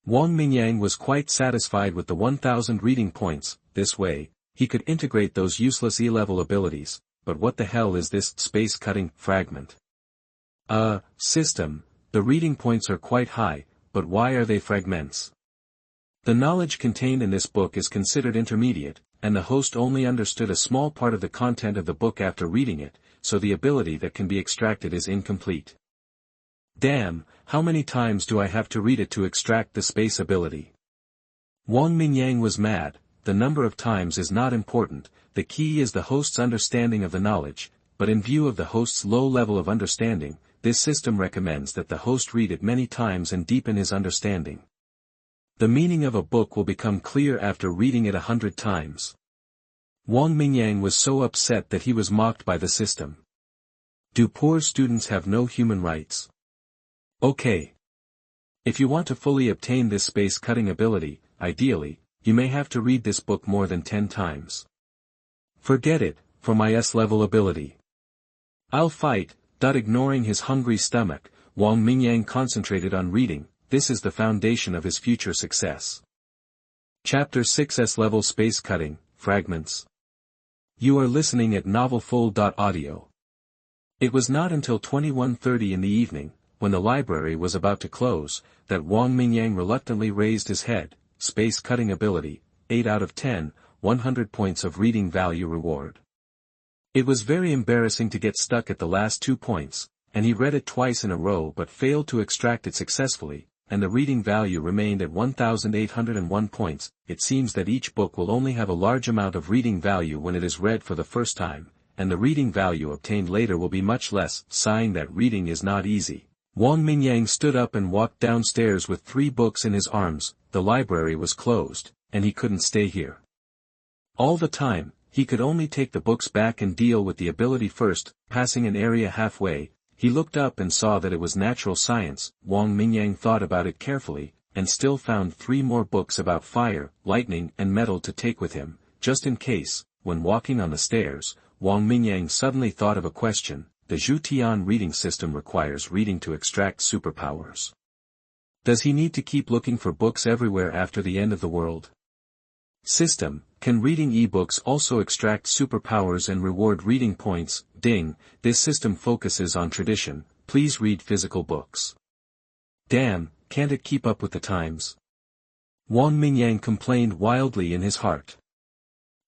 Wang Mingyang was quite satisfied with the 1000 reading points. This way, he could integrate those useless E-level abilities. But what the hell is this space-cutting fragment? System, the reading points are quite high, but why are they fragments? The knowledge contained in this book is considered intermediate, and the host only understood a small part of the content of the book after reading it, so the ability that can be extracted is incomplete. Damn, how many times do I have to read it to extract the space ability? Wang Mingyang was mad. The number of times is not important, the key is the host's understanding of the knowledge, but in view of the host's low level of understanding, this system recommends that the host read it many times and deepen his understanding. The meaning of a book will become clear after reading it 100 times. Wang Mingyang was so upset that he was mocked by the system. Do poor students have no human rights? Okay. If you want to fully obtain this space-cutting ability, ideally, you may have to read this book more than 10 times. Forget it, for my S-level ability. I'll fight. Ignoring his hungry stomach, Wang Mingyang concentrated on reading. This is the foundation of his future success. Chapter 6 S-Level Space Cutting, Fragments. You are listening at novelfull.audio. It was not until 21:30 in the evening, when the library was about to close, that Wang Mingyang reluctantly raised his head. Space cutting ability, 8 out of 10, 100 points of reading value reward. It was very embarrassing to get stuck at the last 2 points, and he read it twice in a row but failed to extract it successfully, and the reading value remained at 1,801 points. It seems that each book will only have a large amount of reading value when it is read for the first time, and the reading value obtained later will be much less. Sighing that reading is not easy, Wang Mingyang stood up and walked downstairs with 3 books in his arms. The library was closed, and he couldn't stay here all the time. He could only take the books back and deal with the ability first. Passing an area halfway, he looked up and saw that it was natural science. Wang Mingyang thought about it carefully, and still found 3 more books about fire, lightning and metal to take with him, just in case. When walking on the stairs, Wang Mingyang suddenly thought of a question. The Zhutian Reading System requires reading to extract superpowers. Does he need to keep looking for books everywhere after the end of the world? System, can reading ebooks also extract superpowers and reward reading points? Ding, this system focuses on tradition. Please read physical books. Damn, can't it keep up with the times? Wang Mingyang complained wildly in his heart.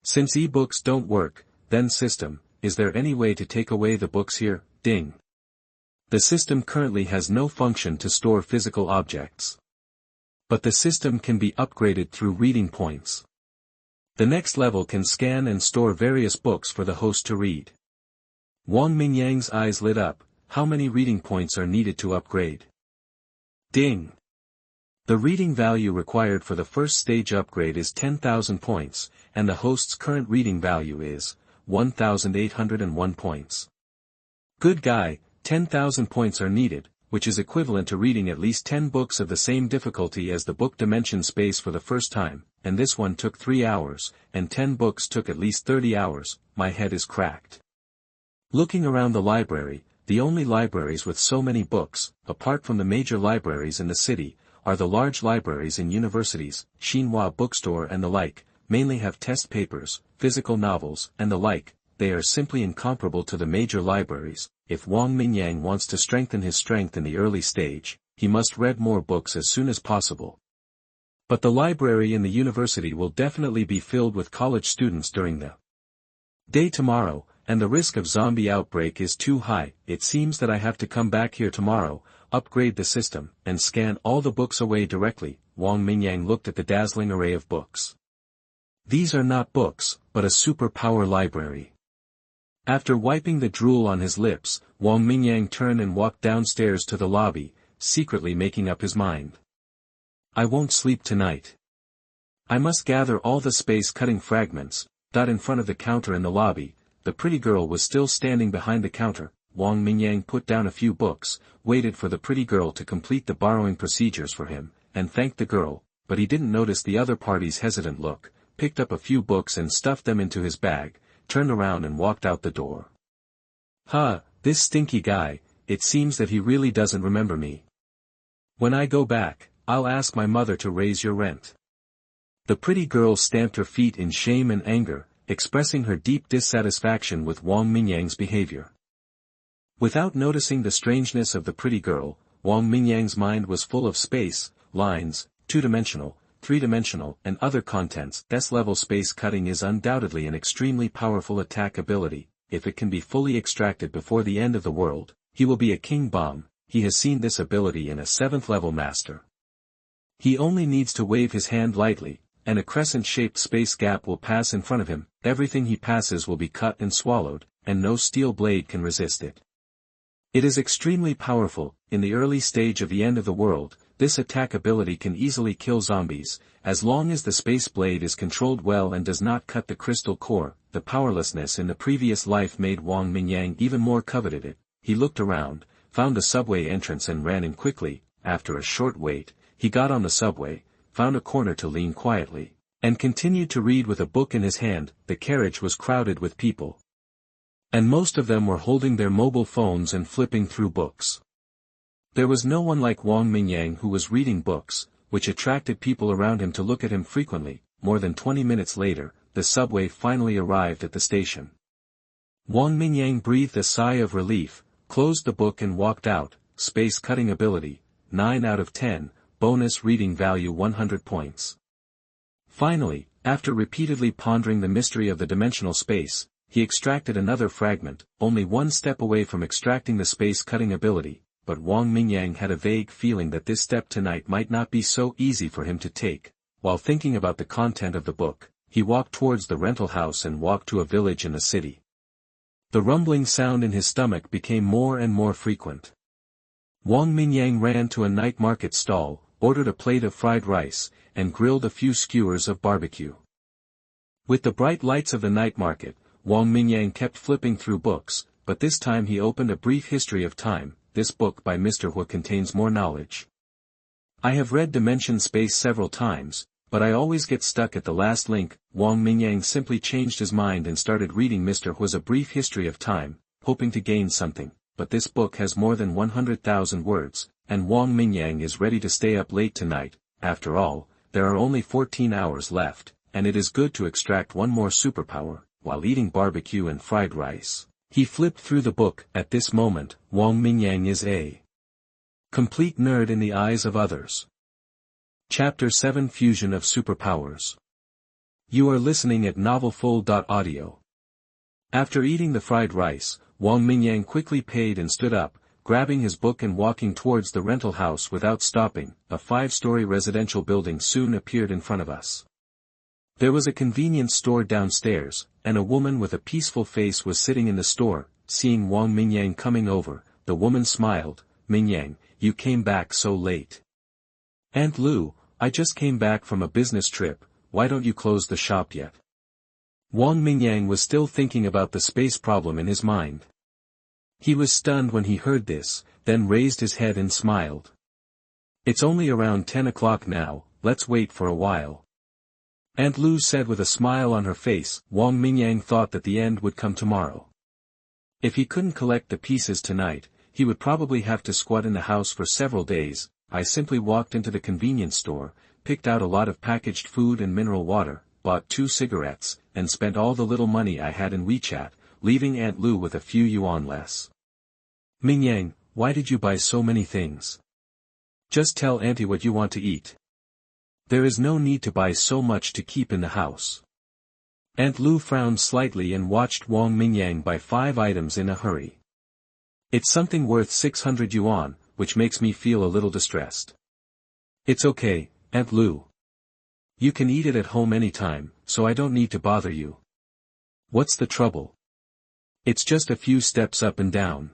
Since ebooks don't work, then system, is there any way to take away the books here? Ding. The system currently has no function to store physical objects. But the system can be upgraded through reading points. The next level can scan and store various books for the host to read. Wang Mingyang's eyes lit up. How many reading points are needed to upgrade? Ding. The reading value required for the first stage upgrade is 10,000 points, and the host's current reading value is 1,801 points. Good guy, 10,000 points are needed, which is equivalent to reading at least 10 books of the same difficulty as the book Dimension Space for the first time, and this one took 3 hours, and 10 books took at least 30 hours. My head is cracked. Looking around the library, the only libraries with so many books, apart from the major libraries in the city, are the large libraries in universities. Xinhua Bookstore and the like, mainly have test papers, physical novels, and the like. They are simply incomparable to the major libraries. If Wang Mingyang wants to strengthen his strength in the early stage, he must read more books as soon as possible. But the library in the university will definitely be filled with college students during the day tomorrow, and the risk of zombie outbreak is too high. It seems that I have to come back here tomorrow, upgrade the system, and scan all the books away directly. Wang Mingyang looked at the dazzling array of books. These are not books, but a superpower library. After wiping the drool on his lips, Wang Mingyang turned and walked downstairs to the lobby, secretly making up his mind. I won't sleep tonight. I must gather all the space-cutting fragments. In front of the counter in the lobby, the pretty girl was still standing behind the counter. Wang Mingyang put down a few books, waited for the pretty girl to complete the borrowing procedures for him, and thanked the girl, but he didn't notice the other party's hesitant look, picked up a few books and stuffed them into his bag, turned around and walked out the door. This stinky guy, it seems that he really doesn't remember me. When I go back, I'll ask my mother to raise your rent. The pretty girl stamped her feet in shame and anger, expressing her deep dissatisfaction with Wang Mingyang's behavior. Without noticing the strangeness of the pretty girl, Wang Mingyang's mind was full of space, lines, 2-dimensional, 3-dimensional, and other contents. S-level space cutting is undoubtedly an extremely powerful attack ability. If it can be fully extracted before the end of the world, he will be a king bomb. He has seen this ability in a 7th-level master. He only needs to wave his hand lightly, and a crescent-shaped space gap will pass in front of him. Everything he passes will be cut and swallowed, and no steel blade can resist it. It is extremely powerful. In the early stage of the end of the world, this attack ability can easily kill zombies, as long as the space blade is controlled well and does not cut the crystal core. The powerlessness in the previous life made Wang Mingyang even more coveted it. He looked around, found a subway entrance and ran in quickly. After a short wait, he got on the subway, found a corner to lean quietly, and continued to read with a book in his hand. The carriage was crowded with people, and most of them were holding their mobile phones and flipping through books. There was no one like Wang Mingyang who was reading books, which attracted people around him to look at him frequently. more than 20 minutes later, the subway finally arrived at the station. Wang Mingyang breathed a sigh of relief, closed the book and walked out. Space cutting ability, 9 out of 10, bonus reading value 100 points. Finally, after repeatedly pondering the mystery of the dimensional space, he extracted another fragment, only one step away from extracting the space cutting ability, but Wang Mingyang had a vague feeling that this step tonight might not be so easy for him to take. While thinking about the content of the book, he walked towards the rental house and walked to a village in the city. The rumbling sound in his stomach became more and more frequent. Wang Mingyang ran to a night market stall, ordered a plate of fried rice, and grilled a few skewers of barbecue. With the bright lights of the night market, Wang Mingyang kept flipping through books, but this time he opened A Brief History of Time. This book by Mr. Hu contains more knowledge. I have read Dimension Space several times, but I always get stuck at the last link. Wang Mingyang simply changed his mind and started reading Mr. Hu's A Brief History of Time, hoping to gain something, but this book has more than 100,000 words, and Wang Mingyang is ready to stay up late tonight. After all, there are only 14 hours left, and it is good to extract one more superpower, while eating barbecue and fried rice. He flipped through the book. At this moment, Wang Mingyang is a complete nerd in the eyes of others. Chapter 7 Fusion of Superpowers. You are listening at novelfull.audio. After eating the fried rice, Wang Mingyang quickly paid and stood up, grabbing his book and walking towards the rental house without stopping. A 5-story residential building soon appeared in front of us. There was a convenience store downstairs, and a woman with a peaceful face was sitting in the store. Seeing Wang Mingyang coming over, the woman smiled. "Mingyang, you came back so late." "Aunt Lu, I just came back from a business trip. Why don't you close the shop yet?" Wang Mingyang was still thinking about the space problem in his mind. He was stunned when he heard this, then raised his head and smiled. "It's only around 10 o'clock now, let's wait for a while," Aunt Lu said with a smile on her face. Wang Mingyang thought that the end would come tomorrow. If he couldn't collect the pieces tonight, he would probably have to squat in the house for several days. I simply walked into the convenience store, picked out a lot of packaged food and mineral water, bought 2 cigarettes, and spent all the little money I had in WeChat, leaving Aunt Lu with a few yuan less. "Mingyang, why did you buy so many things? Just tell Auntie what you want to eat. There is no need to buy so much to keep in the house." Aunt Lu frowned slightly and watched Wang Mingyang buy 5 items in a hurry. "It's something worth 600 yuan, which makes me feel a little distressed." "It's okay, Aunt Lu. You can eat it at home anytime, so I don't need to bother you." "What's the trouble? It's just a few steps up and down."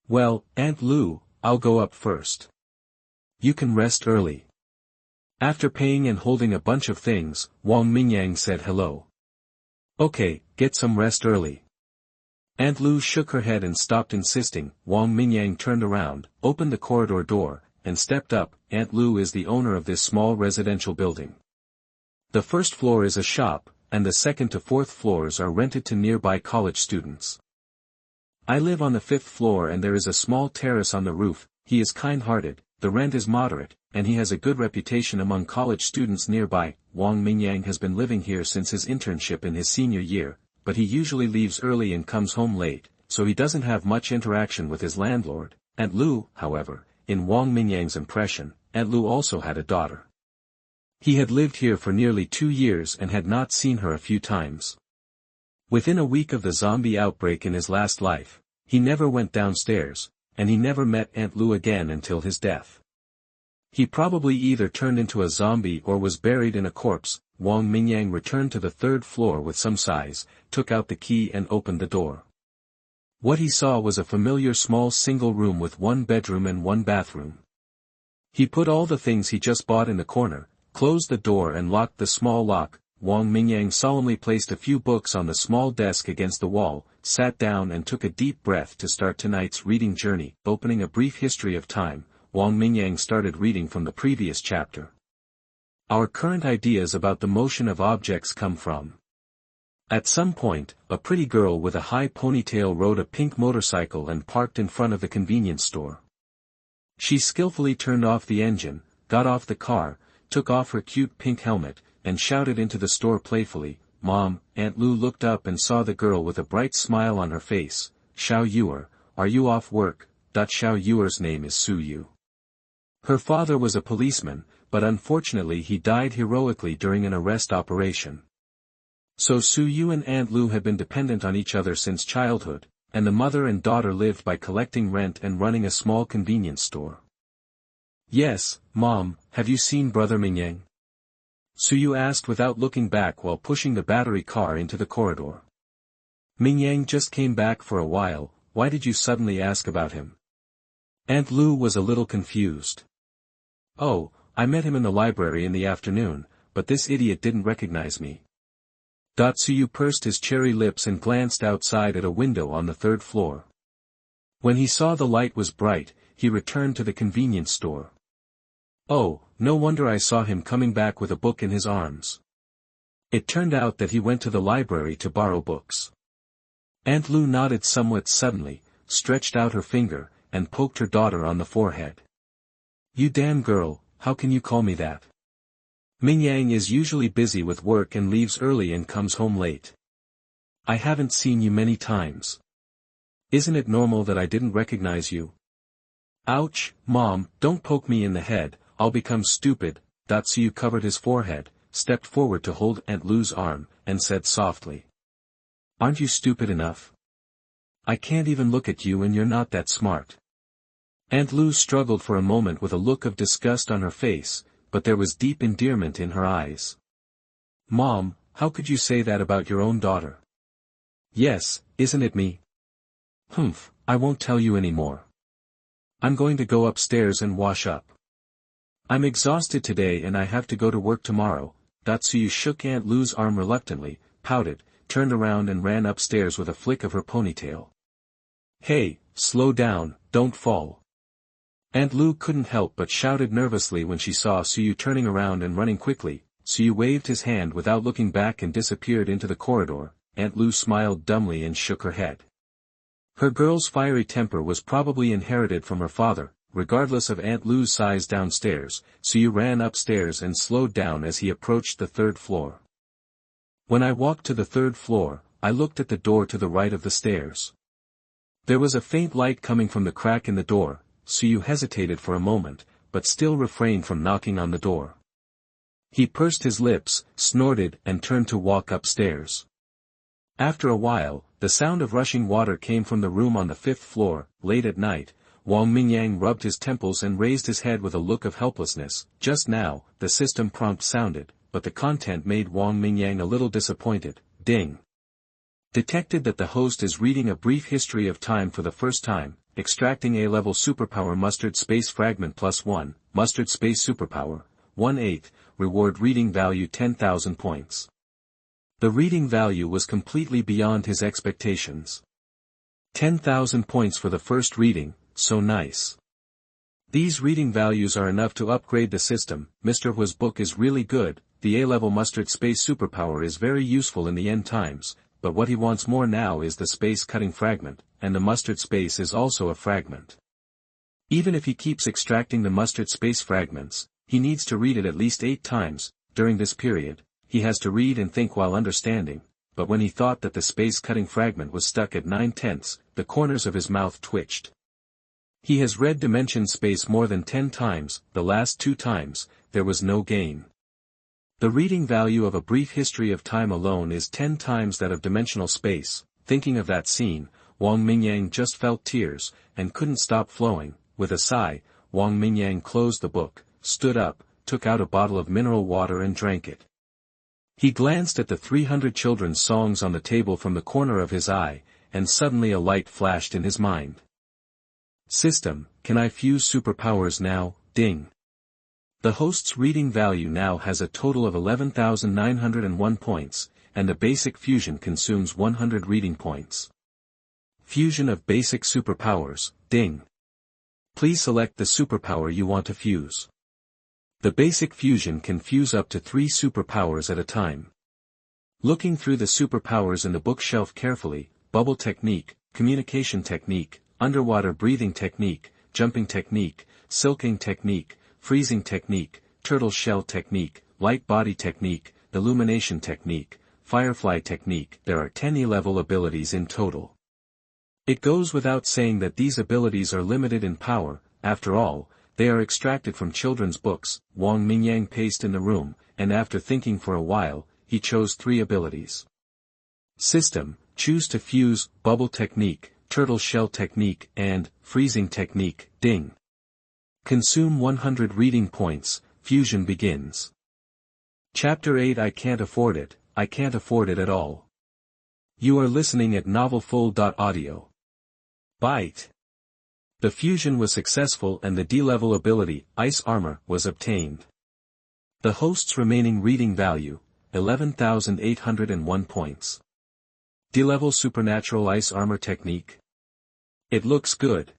"Well, Aunt Lu, I'll go up first. You can rest early." After paying and holding a bunch of things, Wang Mingyang said hello. "Okay, get some rest early." Aunt Lu shook her head and stopped insisting. Wang Mingyang turned around, opened the corridor door, and stepped up. Aunt Lu is the owner of this small residential building. The first floor is a shop, and the second to fourth floors are rented to nearby college students. I live on the 5th floor and there is a small terrace on the roof. He is kind-hearted, the rent is moderate, and he has a good reputation among college students nearby. Wang Mingyang has been living here since his internship in his senior year, but he usually leaves early and comes home late, so he doesn't have much interaction with his landlord. Aunt Lu, however, in Wang Mingyang's impression, Aunt Lu also had a daughter. He had lived here for nearly 2 years and had not seen her a few times. Within a week of the zombie outbreak in his last life, he never went downstairs, and he never met Aunt Lu again until his death. He probably either turned into a zombie or was buried in a corpse. Wang Mingyang returned to the 3rd floor with some sighs, took out the key and opened the door. What he saw was a familiar small single room with 1 bedroom and 1 bathroom. He put all the things he just bought in the corner, closed the door and locked the small lock. Wang Mingyang solemnly placed a few books on the small desk against the wall, sat down and took a deep breath to start tonight's reading journey. Opening A Brief History of Time, Wang Mingyang started reading from the previous chapter. Our current ideas about the motion of objects come from. At some point, a pretty girl with a high ponytail rode a pink motorcycle and parked in front of the convenience store. She skillfully turned off the engine, got off the car, took off her cute pink helmet, and shouted into the store playfully, "Mom!" Aunt Lu looked up and saw the girl with a bright smile on her face. "Xiao Yuer, are you off work?" Xiao Yuer's name is Su Yu. Her father was a policeman, but unfortunately he died heroically during an arrest operation. So Su Yu and Aunt Lu had been dependent on each other since childhood, and the mother and daughter lived by collecting rent and running a small convenience store. "Yes, Mom, have you seen Brother Mingyang?" Su Yu asked without looking back while pushing the battery car into the corridor. "Mingyang just came back for a while, why did you suddenly ask about him?" Aunt Lu was a little confused. "Oh, I met him in the library in the afternoon, but this idiot didn't recognize me." Su Yu pursed his cherry lips and glanced outside at a window on the third floor. When he saw the light was bright, he returned to the convenience store. "Oh, no wonder I saw him coming back with a book in his arms." It turned out that he went to the library to borrow books. Aunt Lu nodded somewhat suddenly, stretched out her finger, and poked her daughter on the forehead. "You damn girl, how can you call me that? Mingyang is usually busy with work and leaves early and comes home late. I haven't seen you many times. Isn't it normal that I didn't recognize you?" "Ouch, Mom, don't poke me in the head, I'll become stupid." Su Yu covered his forehead, stepped forward to hold Aunt Lu's arm, and said softly, "Aren't you stupid enough? I can't even look at you and you're not that smart." Aunt Lu struggled for a moment with a look of disgust on her face, but there was deep endearment in her eyes. "Mom, how could you say that about your own daughter?" "Yes, isn't it me?" "Humph, I won't tell you any more. I'm going to go upstairs and wash up. I'm exhausted today and I have to go to work tomorrow." Su Yu shook Aunt Lu's arm reluctantly, pouted, turned around and ran upstairs with a flick of her ponytail. "Hey, slow down, don't fall." Aunt Lu couldn't help but shouted nervously when she saw Su Yu turning around and running quickly. Su Yu waved his hand without looking back and disappeared into the corridor. Aunt Lu smiled dumbly and shook her head. Her girl's fiery temper was probably inherited from her father. Regardless of Aunt Lu's size downstairs, Su Yu ran upstairs and slowed down as he approached the third floor. "When I walked to the third floor, I looked at the door to the right of the stairs. There was a faint light coming from the crack in the door." Su Yu hesitated for a moment, but still refrained from knocking on the door. He pursed his lips, snorted and turned to walk upstairs. After a while, the sound of rushing water came from the room on the fifth floor. Late at night, Wang Mingyang rubbed his temples and raised his head with a look of helplessness. Just now, the system prompt sounded, but the content made Wang Mingyang a little disappointed. Ding. Detected that the host is reading a brief history of time for the first time. Extracting A-level superpower mustard space fragment +1, mustard space superpower, 1/8, reward reading value 10,000 points. The reading value was completely beyond his expectations. 10,000 points for the first reading, so nice. These reading values are enough to upgrade the system. Mr. Hua's book is really good. The A-level mustard space superpower is very useful in the end times, but what he wants more now is the space-cutting fragment, and the mustard space is also a fragment. Even if he keeps extracting the mustard space fragments, he needs to read it at least 8 times. During this period, he has to read and think while understanding, but when he thought that the space-cutting fragment was stuck at 9/10, the corners of his mouth twitched. He has read dimension space more than 10 times, the last 2 times, there was no gain. The reading value of a brief history of time alone is 10 times that of dimensional space. Thinking of that scene, Wang Mingyang just felt tears, and couldn't stop flowing. With a sigh, Wang Mingyang closed the book, stood up, took out a bottle of mineral water and drank it. He glanced at the 300 children's songs on the table from the corner of his eye, and suddenly a light flashed in his mind. System, can I fuse superpowers now? Ding. The host's reading value now has a total of 11,901 points, and the basic fusion consumes 100 reading points. Fusion of basic superpowers, ding. Please select the superpower you want to fuse. The basic fusion can fuse up to 3 superpowers at a time. Looking through the superpowers in the bookshelf carefully, bubble technique, communication technique, underwater breathing technique, jumping technique, silking technique, freezing technique, turtle shell technique, light body technique, illumination technique, firefly technique. There are 10 E-level abilities in total. It goes without saying that these abilities are limited in power. After all, they are extracted from children's books. Wang Mingyang paced in the room, and after thinking for a while, he chose 3 abilities. System: choose to fuse, bubble technique, turtle shell technique, and freezing technique. Ding. Consume 100 reading points. Fusion begins. Chapter 8. I can't afford it. I can't afford it at all. You are listening at novelfull.audio. Byte. The fusion was successful and the D-level ability, Ice Armor, was obtained. The host's remaining reading value, 11,801 points. D-level Supernatural Ice Armor Technique. It looks good.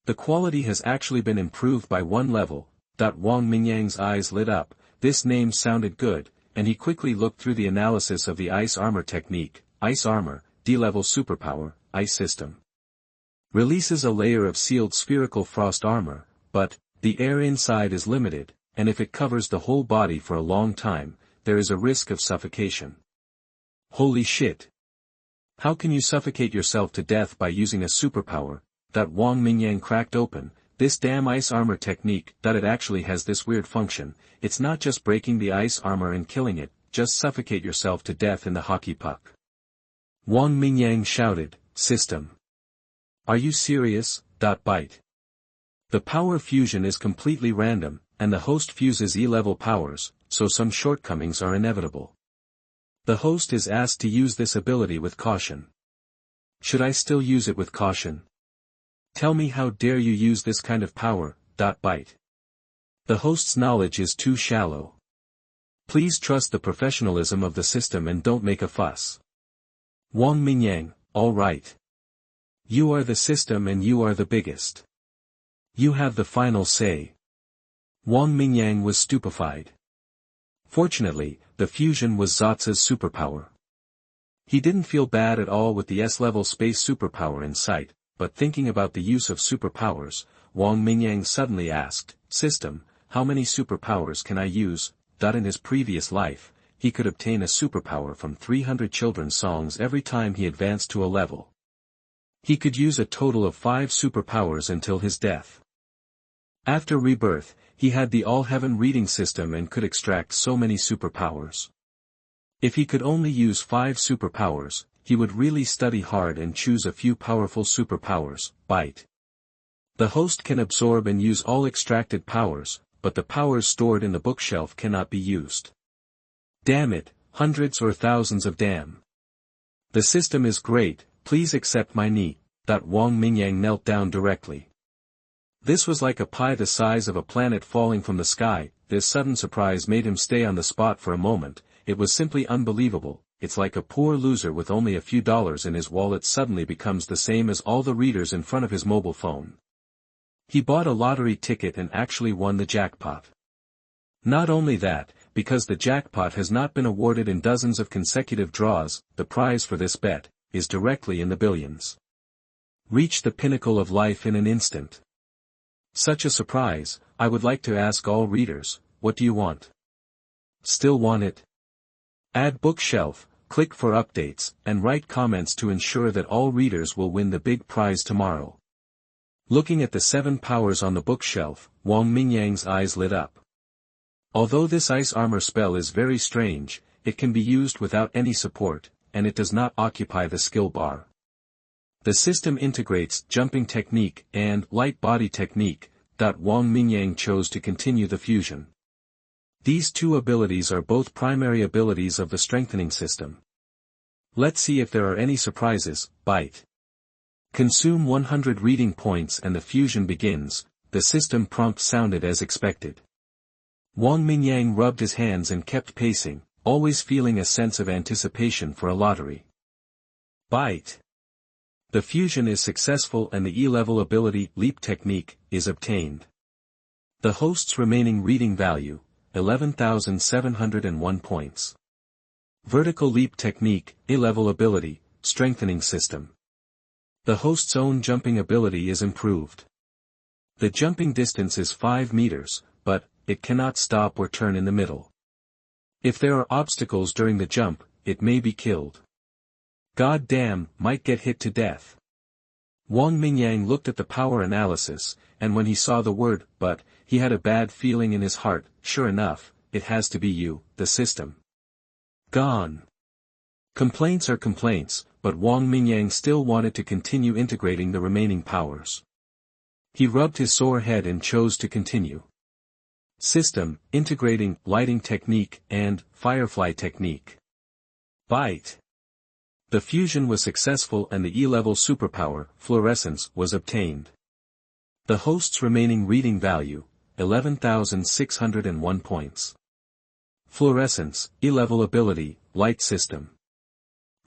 The quality has actually been improved by 1 level. Wang Mingyang's eyes lit up. This name sounded good, and he quickly looked through the analysis of the Ice Armor Technique. Ice Armor, D-level Superpower, Ice System. Releases a layer of sealed spherical frost armor, but the air inside is limited, and if it covers the whole body for a long time, there is a risk of suffocation. Holy shit! How can you suffocate yourself to death by using a superpower? Wang Mingyang cracked open. This damn ice armor technique. It actually has this weird function. It's not just breaking the ice armor and killing it, just suffocate yourself to death in the hockey puck. Wang Mingyang shouted, System. Are you serious? Byte. The power fusion is completely random, and the host fuses E-level powers, so some shortcomings are inevitable. The host is asked to use this ability with caution. Should I still use it with caution? Tell me, how dare you use this kind of power? Byte. The host's knowledge is too shallow. Please trust the professionalism of the system and don't make a fuss. Wang Mingyang, all right. You are the system and you are the biggest. You have the final say. Wang Mingyang was stupefied. Fortunately, the fusion was Zotza's superpower. He didn't feel bad at all with the S-level space superpower in sight, but thinking about the use of superpowers, Wang Mingyang suddenly asked, System, how many superpowers can I use? In his previous life, he could obtain a superpower from 300 children's songs every time he advanced to a level. He could use a total of 5 superpowers until his death. After Rebirth, he had the All-Heaven Reading System and could extract so many superpowers. If he could only use 5 superpowers, he would really study hard and choose a few powerful superpowers. Byte. The host can absorb and use all extracted powers, but the powers stored in the bookshelf cannot be used. Damn it, hundreds or thousands of damn. The system is great, please accept my knee. Wang Mingyang knelt down directly. This was like a pie the size of a planet falling from the sky. This sudden surprise made him stay on the spot for a moment. It was simply unbelievable. It's like a poor loser with only a few dollars in his wallet suddenly becomes the same as all the readers in front of his mobile phone. He bought a lottery ticket and actually won the jackpot. Not only that, because the jackpot has not been awarded in dozens of consecutive draws, the prize for this bet is directly in the billions. Reach the pinnacle of life in an instant. Such a surprise. I would like to ask all readers, what do you want? Still want it? Add bookshelf, click for updates, and write comments to ensure that all readers will win the big prize tomorrow. Looking at the 7 powers on the bookshelf, Wang Mingyang's eyes lit up. Although this ice armor spell is very strange, it can be used without any support, and it does not occupy the skill bar. The system integrates jumping technique and light body technique. Wang Mingyang chose to continue the fusion. These 2 abilities are both primary abilities of the strengthening system. Let's see if there are any surprises. Byte. Consume 100 reading points and the fusion begins. The system prompt sounded as expected. Wang Mingyang rubbed his hands and kept pacing, always feeling a sense of anticipation for a lottery. Byte. The fusion is successful and the E-level ability, Leap Technique, is obtained. The host's remaining reading value, 11,701 points. Vertical Leap Technique, A-level ability, Strengthening System. The host's own jumping ability is improved. The jumping distance is 5 meters, but it cannot stop or turn in the middle. If there are obstacles during the jump, it may be killed. God damn, might get hit to death. Wang Mingyang looked at the power analysis, and when he saw the word, but, he had a bad feeling in his heart. Sure enough, it has to be you, the system. Gone. Complaints are complaints, but Wang Mingyang still wanted to continue integrating the remaining powers. He rubbed his sore head and chose to continue. System, integrating, lighting technique, and, firefly technique. Bite. The fusion was successful and the E-level superpower, fluorescence, was obtained. The host's remaining reading value, 11,601 points. Fluorescence, E-level ability, light system.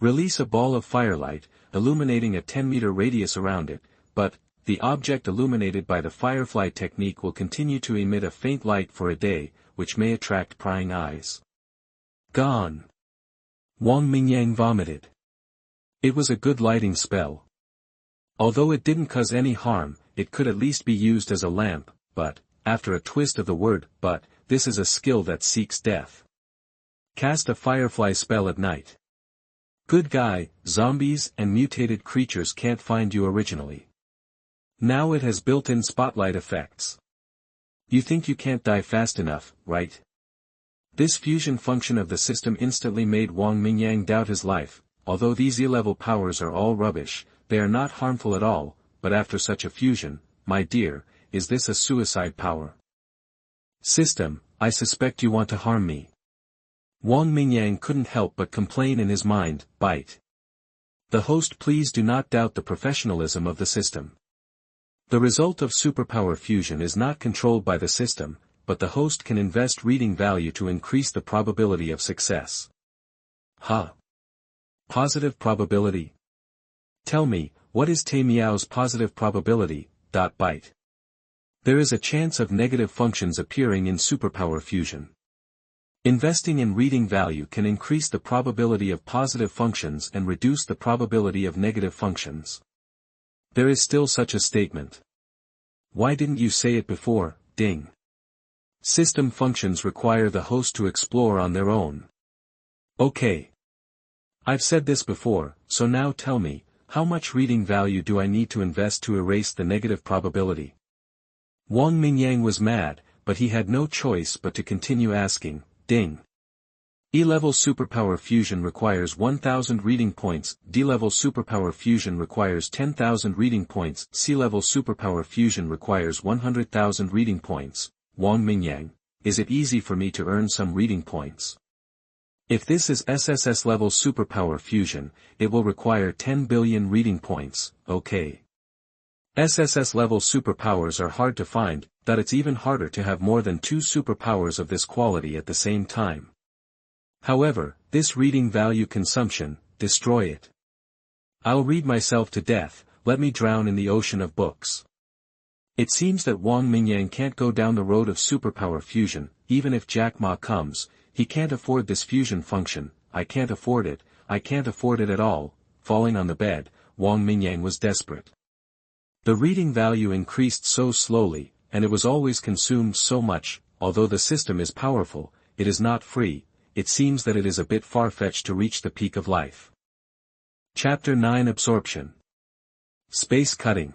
Release a ball of firelight, illuminating a 10-meter radius around it, but, the object illuminated by the firefly technique will continue to emit a faint light for a day, which may attract prying eyes. Gone. Wang Mingyang vomited. It was a good lighting spell. Although it didn't cause any harm, it could at least be used as a lamp, but, after a twist of the word, but, this is a skill that seeks death. Cast a firefly spell at night. Good guy, zombies and mutated creatures can't find you originally. Now it has built-in spotlight effects. You think you can't die fast enough, right? This fusion function of the system instantly made Wang Mingyang doubt his life. Although these E-level powers are all rubbish, they are not harmful at all, but after such a fusion, my dear, is this a suicide power? System, I suspect you want to harm me. Wang Mingyang couldn't help but complain in his mind, bite. The host, please do not doubt the professionalism of the system. The result of superpower fusion is not controlled by the system, but the host can invest reading value to increase the probability of success. Ha! Positive probability. Tell me, what is Te Miao's positive probability, bite? There is a chance of negative functions appearing in superpower fusion. Investing in reading value can increase the probability of positive functions and reduce the probability of negative functions. There is still such a statement. Why didn't you say it before, ding? System functions require the host to explore on their own. Okay. I've said this before, so now tell me, how much reading value do I need to invest to erase the negative probability? Wang Mingyang was mad, but he had no choice but to continue asking, ding. E-level superpower fusion requires 1,000 reading points, D-level superpower fusion requires 10,000 reading points, C-level superpower fusion requires 100,000 reading points. Wang Mingyang, is it easy for me to earn some reading points? If this is SSS level superpower fusion, it will require 10 billion reading points, okay. SSS level superpowers are hard to find, that it's even harder to have more than 2 superpowers of this quality at the same time. However, this reading value consumption, destroy it. I'll read myself to death, let me drown in the ocean of books. It seems that Wang Mingyang can't go down the road of superpower fusion, even if Jack Ma comes. He can't afford this fusion function, I can't afford it at all. Falling on the bed, Wang Mingyang was desperate. The reading value increased so slowly, and it was always consumed so much. Although the system is powerful, it is not free. It seems that it is a bit far-fetched to reach the peak of life. Chapter 9 Absorption. Space Cutting.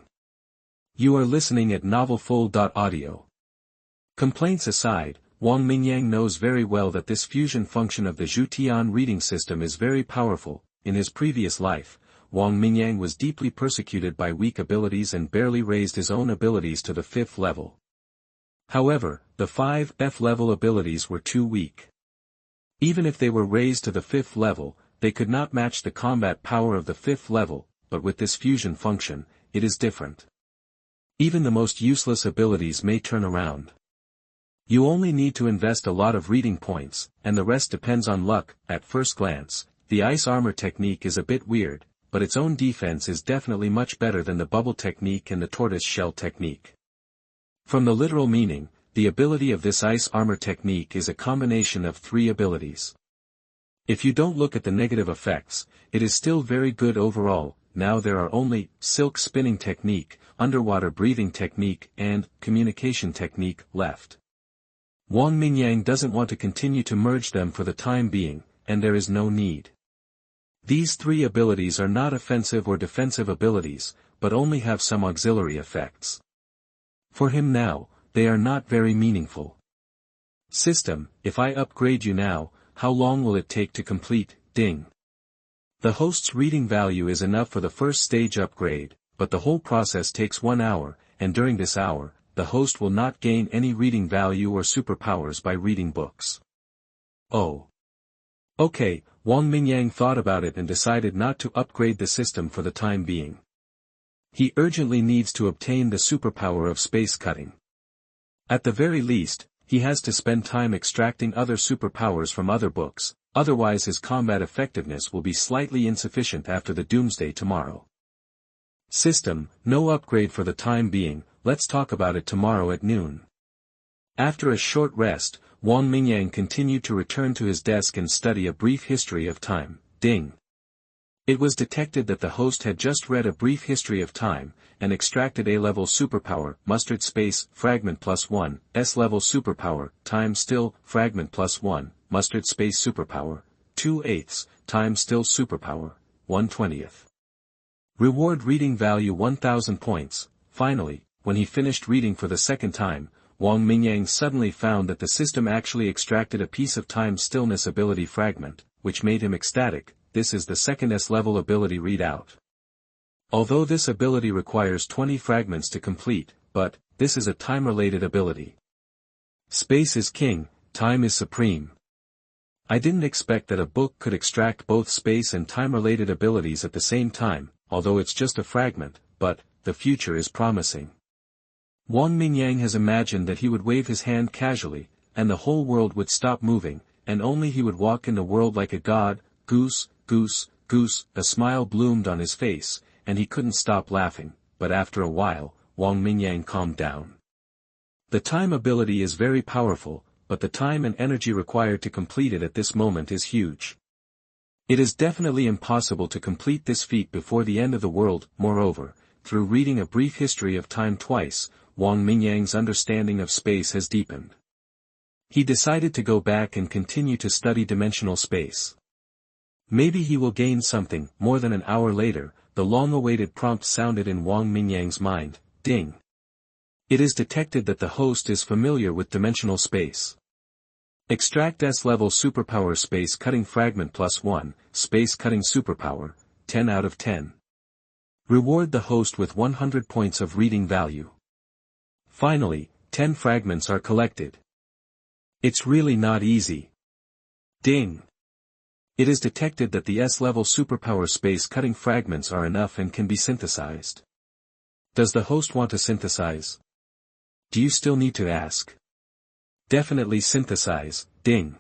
You are listening at novelfull.audio. Complaints aside, Wang Mingyang knows very well that this fusion function of the Zhutian Reading System is very powerful. In his previous life, Wang Mingyang was deeply persecuted by weak abilities and barely raised his own abilities to the 5th level. However, the 5th level abilities were too weak. Even if they were raised to the 5th level, they could not match the combat power of the 5th level, but with this fusion function, it is different. Even the most useless abilities may turn around. You only need to invest a lot of reading points, and the rest depends on luck. At first glance, the ice armor technique is a bit weird, but its own defense is definitely much better than the bubble technique and the tortoise shell technique. From the literal meaning, the ability of this ice armor technique is a combination of 3 abilities. If you don't look at the negative effects, it is still very good overall. Now there are only silk spinning technique, underwater breathing technique, and communication technique left. Wang Mingyang doesn't want to continue to merge them for the time being, and there is no need. These three abilities are not offensive or defensive abilities, but only have some auxiliary effects. For him now, they are not very meaningful. System, if I upgrade you now, how long will it take to complete? Ding. The host's reading value is enough for the first stage upgrade, but the whole process takes 1 hour, and during this hour, the host will not gain any reading value or superpowers by reading books. Oh. Okay, Wang Mingyang thought about it and decided not to upgrade the system for the time being. He urgently needs to obtain the superpower of space cutting. At the very least, he has to spend time extracting other superpowers from other books, otherwise his combat effectiveness will be slightly insufficient after the doomsday tomorrow. System, no upgrade for the time being, let's talk about it tomorrow at noon. After a short rest, Wang Mingyang continued to return to his desk and study A Brief History of Time. Ding. It was detected that the host had just read A Brief History of Time, and extracted A-level superpower, mustard space, fragment +1, S-level superpower, time still, fragment +1, mustard space superpower, 2/8, time still superpower, 1/20. Reward reading value 1000 points. Finally, when he finished reading for the second time, Wang Mingyang suddenly found that the system actually extracted a piece of time stillness ability fragment, which made him ecstatic. This is the second S-level ability readout. Although this ability requires 20 fragments to complete, but, this is a time-related ability. Space is king, time is supreme. I didn't expect that a book could extract both space and time-related abilities at the same time, although it's just a fragment, but, the future is promising. Wang Mingyang has imagined that he would wave his hand casually, and the whole world would stop moving, and only he would walk in the world like a god. Goose, goose, goose, a smile bloomed on his face, and he couldn't stop laughing, but after a while, Wang Mingyang calmed down. The time ability is very powerful, but the time and energy required to complete it at this moment is huge. It is definitely impossible to complete this feat before the end of the world. Moreover, through reading A Brief History of Time twice, Wang Mingyang's understanding of space has deepened. He decided to go back and continue to study dimensional space. Maybe he will gain something. More than an hour later, the long-awaited prompt sounded in Wang Mingyang's mind. Ding. It is detected that the host is familiar with dimensional space. Extract S-level superpower space cutting fragment +1, space cutting superpower, 10 out of 10. Reward the host with 100 points of reading value. Finally, 10 fragments are collected. It's really not easy. Ding. It is detected that the S-level superpower space-cutting fragments are enough and can be synthesized. Does the host want to synthesize? Do you still need to ask? Definitely synthesize. Ding.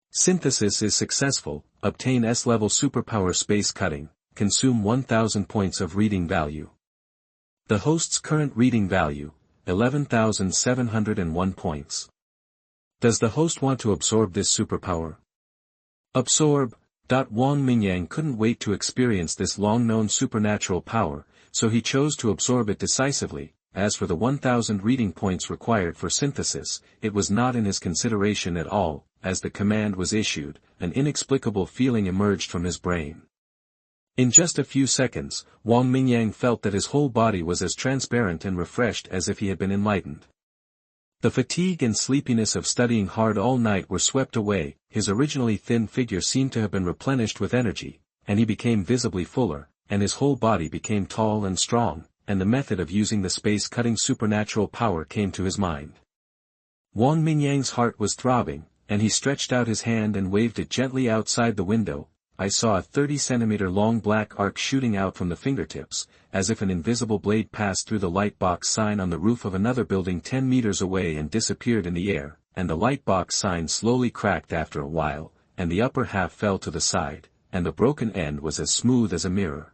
Synthesis is successful. Obtain S-level superpower space-cutting. Consume 1000 points of reading value. The host's current reading value, 11,701 points. Does the host want to absorb this superpower? Absorb. Wang Mingyang couldn't wait to experience this long-known supernatural power, so he chose to absorb it decisively. As for the 1000 reading points required for synthesis, it was not in his consideration at all. As the command was issued, an inexplicable feeling emerged from his brain. In just a few seconds, Wang Mingyang felt that his whole body was as transparent and refreshed as if he had been enlightened. The fatigue and sleepiness of studying hard all night were swept away. His originally thin figure seemed to have been replenished with energy, and he became visibly fuller, and his whole body became tall and strong, and the method of using the space-cutting supernatural power came to his mind. Wang Mingyang's heart was throbbing, and he stretched out his hand and waved it gently outside the window. I saw a 30-centimeter long black arc shooting out from the fingertips, as if an invisible blade passed through the lightbox sign on the roof of another building 10 meters away and disappeared in the air, and the lightbox sign slowly cracked after a while, and the upper half fell to the side, and the broken end was as smooth as a mirror.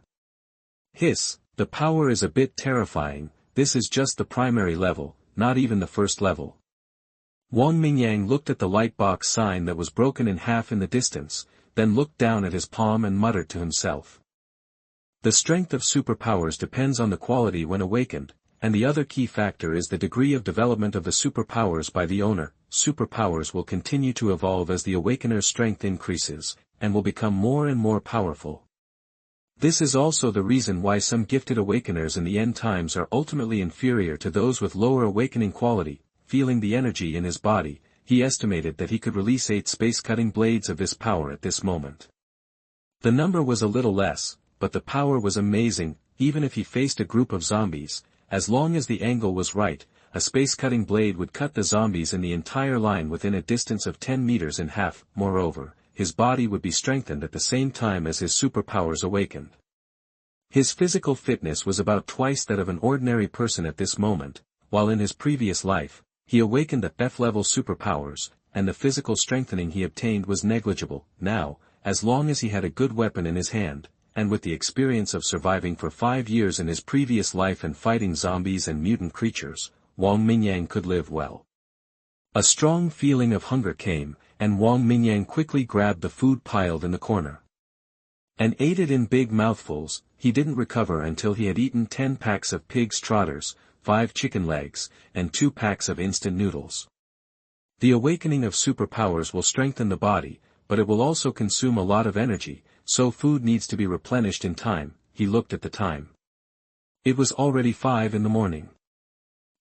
Hiss, the power is a bit terrifying. This is just the primary level, not even the first level. Wang Mingyang looked at the lightbox sign that was broken in half in the distance, then looked down at his palm and muttered to himself. The strength of superpowers depends on the quality when awakened, and the other key factor is the degree of development of the superpowers by the owner. Superpowers will continue to evolve as the awakener's strength increases, and will become more and more powerful. This is also the reason why some gifted awakeners in the end times are ultimately inferior to those with lower awakening quality. Feeling the energy in his body, he estimated that he could release 8 space-cutting blades of this power at this moment. The number was a little less, but the power was amazing. Even if he faced a group of zombies, as long as the angle was right, a space-cutting blade would cut the zombies in the entire line within a distance of 10 meters in half. Moreover, his body would be strengthened at the same time as his superpowers awakened. His physical fitness was about twice that of an ordinary person at this moment, while in his previous life, he awakened the F-level superpowers, and the physical strengthening he obtained was negligible. Now, as long as he had a good weapon in his hand, and with the experience of surviving for 5 years in his previous life and fighting zombies and mutant creatures, Wang Mingyang could live well. A strong feeling of hunger came, and Wang Mingyang quickly grabbed the food piled in the corner and ate it in big mouthfuls. He didn't recover until he had eaten 10 packs of pig's trotters, 5 chicken legs, and 2 packs of instant noodles. The awakening of superpowers will strengthen the body, but it will also consume a lot of energy, so food needs to be replenished in time. He looked at the time. It was already 5 in the morning.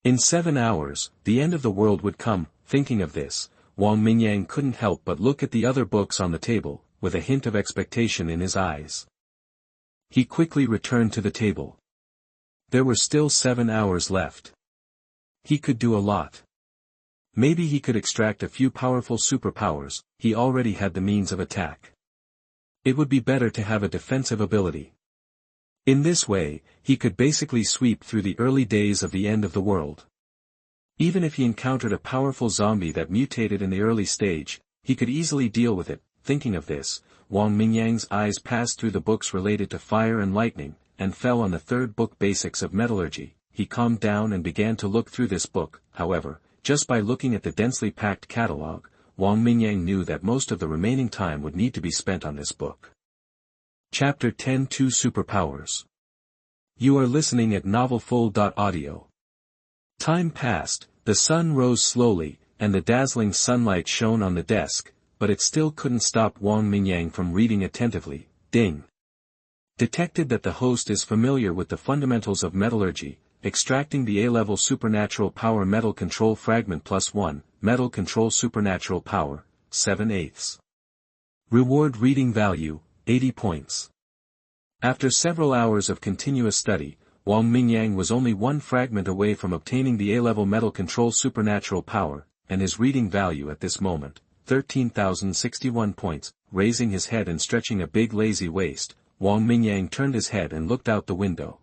In 7 hours, the end of the world would come. Thinking of this, Wang Mingyang couldn't help but look at the other books on the table, with a hint of expectation in his eyes. He quickly returned to the table. There were still 7 hours left. He could do a lot. Maybe he could extract a few powerful superpowers. He already had the means of attack. It would be better to have a defensive ability. In this way, he could basically sweep through the early days of the end of the world. Even if he encountered a powerful zombie that mutated in the early stage, he could easily deal with it. Thinking of this, Wang Mingyang's eyes passed through the books related to fire and lightning, and fell on the 3rd book, Basics of Metallurgy. He calmed down and began to look through this book. However, just by looking at the densely packed catalogue, Wang Mingyang knew that most of the remaining time would need to be spent on this book. Chapter 10 2 Superpowers. You are listening at novelfull.audio. Time passed, the sun rose slowly, and the dazzling sunlight shone on the desk, but it still couldn't stop Wang Mingyang from reading attentively. Ding. Detected that the host is familiar with the fundamentals of metallurgy. Extracting the A-level supernatural power metal control fragment +1, metal control supernatural power, 7/8. Reward reading value, 80 points. After several hours of continuous study, Wang Mingyang was only 1 fragment away from obtaining the A-level metal control supernatural power, and his reading value at this moment, 13,061 points. Raising his head and stretching a big lazy waist, Wang Mingyang turned his head and looked out the window.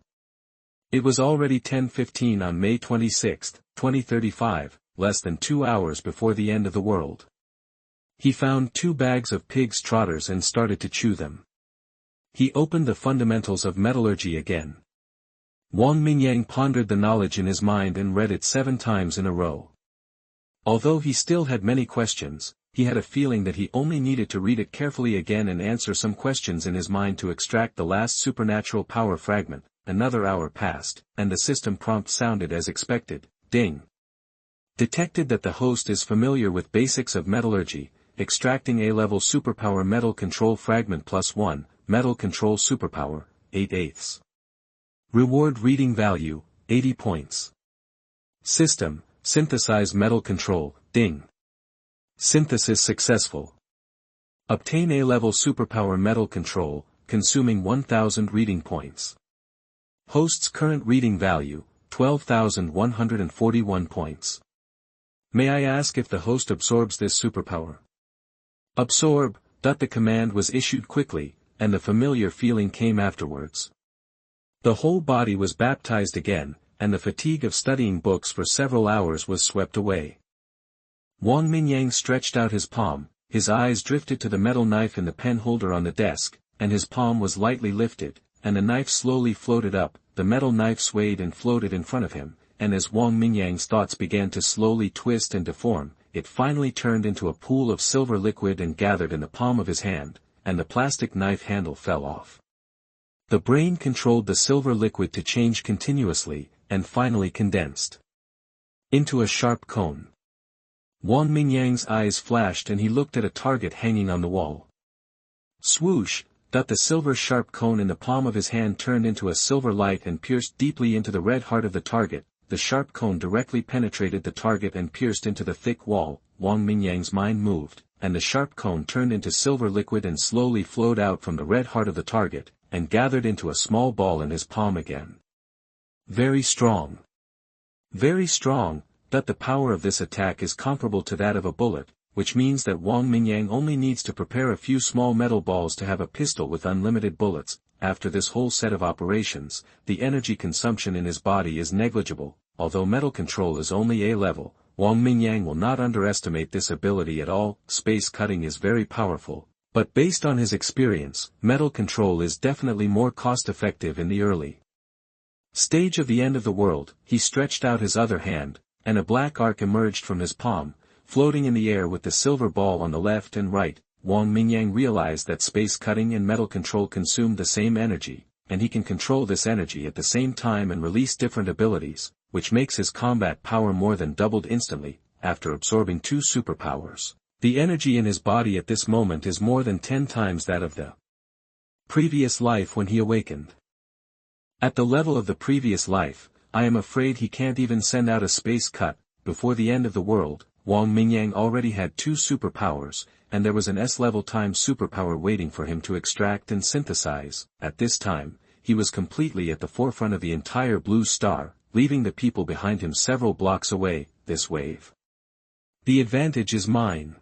It was already 10:15 on May 26, 2035, less than 2 hours before the end of the world. He found 2 bags of pig's trotters and started to chew them. He opened the fundamentals of metallurgy again. Wang Mingyang pondered the knowledge in his mind and read it 7 times in a row. Although he still had many questions, he had a feeling that he only needed to read it carefully again and answer some questions in his mind to extract the last supernatural power fragment. Another hour passed, and the system prompt sounded as expected. Ding. Detected that the host is familiar with basics of metallurgy. Extracting A-level superpower metal control fragment +1, metal control superpower, 8/8. Reward reading value, 80 points. System, synthesize metal control. Ding. Synthesis successful. Obtain A-level superpower metal control, consuming 1,000 reading points. Host's current reading value, 12,141 points. May I ask if the host absorbs this superpower? Absorb. The command was issued quickly, and the familiar feeling came afterwards. The whole body was baptized again, and the fatigue of studying books for several hours was swept away. Wang Mingyang stretched out his palm, his eyes drifted to the metal knife in the pen holder on the desk, and his palm was lightly lifted, and the knife slowly floated up. The metal knife swayed and floated in front of him, and as Wang Mingyang's thoughts began to slowly twist and deform, it finally turned into a pool of silver liquid and gathered in the palm of his hand, and the plastic knife handle fell off. The brain controlled the silver liquid to change continuously, and finally condensed into a sharp cone. Wang Mingyang's eyes flashed and he looked at a target hanging on the wall. Swoosh! The silver sharp cone in the palm of his hand turned into a silver light and pierced deeply into the red heart of the target. The sharp cone directly penetrated the target and pierced into the thick wall. Wang Mingyang's mind moved, and the sharp cone turned into silver liquid and slowly flowed out from the red heart of the target, and gathered into a small ball in his palm again. Very strong. Very strong, the power of this attack is comparable to that of a bullet, which means that Wang Mingyang only needs to prepare a few small metal balls to have a pistol with unlimited bullets. After this whole set of operations, the energy consumption in his body is negligible. Although metal control is only A-level, Wang Mingyang will not underestimate this ability at all. Space cutting is very powerful, but based on his experience, metal control is definitely more cost-effective in the early stage of the end of the world. He stretched out his other hand, and a black arc emerged from his palm, floating in the air with the silver ball on the left and right. Wang Mingyang realized that space cutting and metal control consumed the same energy, and he can control this energy at the same time and release different abilities, which makes his combat power more than doubled instantly. After absorbing 2 superpowers, the energy in his body at this moment is more than 10 times that of the previous life when he awakened. At the level of the previous life, I am afraid he can't even send out a space cut. Before the end of the world, Wang Mingyang already had 2 superpowers, and there was an S-level time superpower waiting for him to extract and synthesize. At this time, he was completely at the forefront of the entire blue star, leaving the people behind him several blocks away. This wave. The advantage is mine.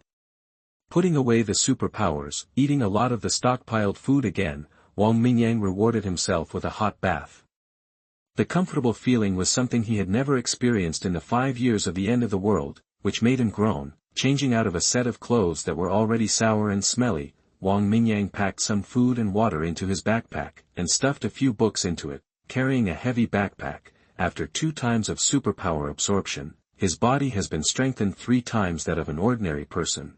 Putting away the superpowers, eating a lot of the stockpiled food again, Wang Mingyang rewarded himself with a hot bath. The comfortable feeling was something he had never experienced in the 5 years of the end of the world, which made him groan. Changing out of a set of clothes that were already sour and smelly, Wang Mingyang packed some food and water into his backpack, and stuffed a few books into it. Carrying a heavy backpack, after 2 times of superpower absorption, his body has been strengthened 3 times that of an ordinary person.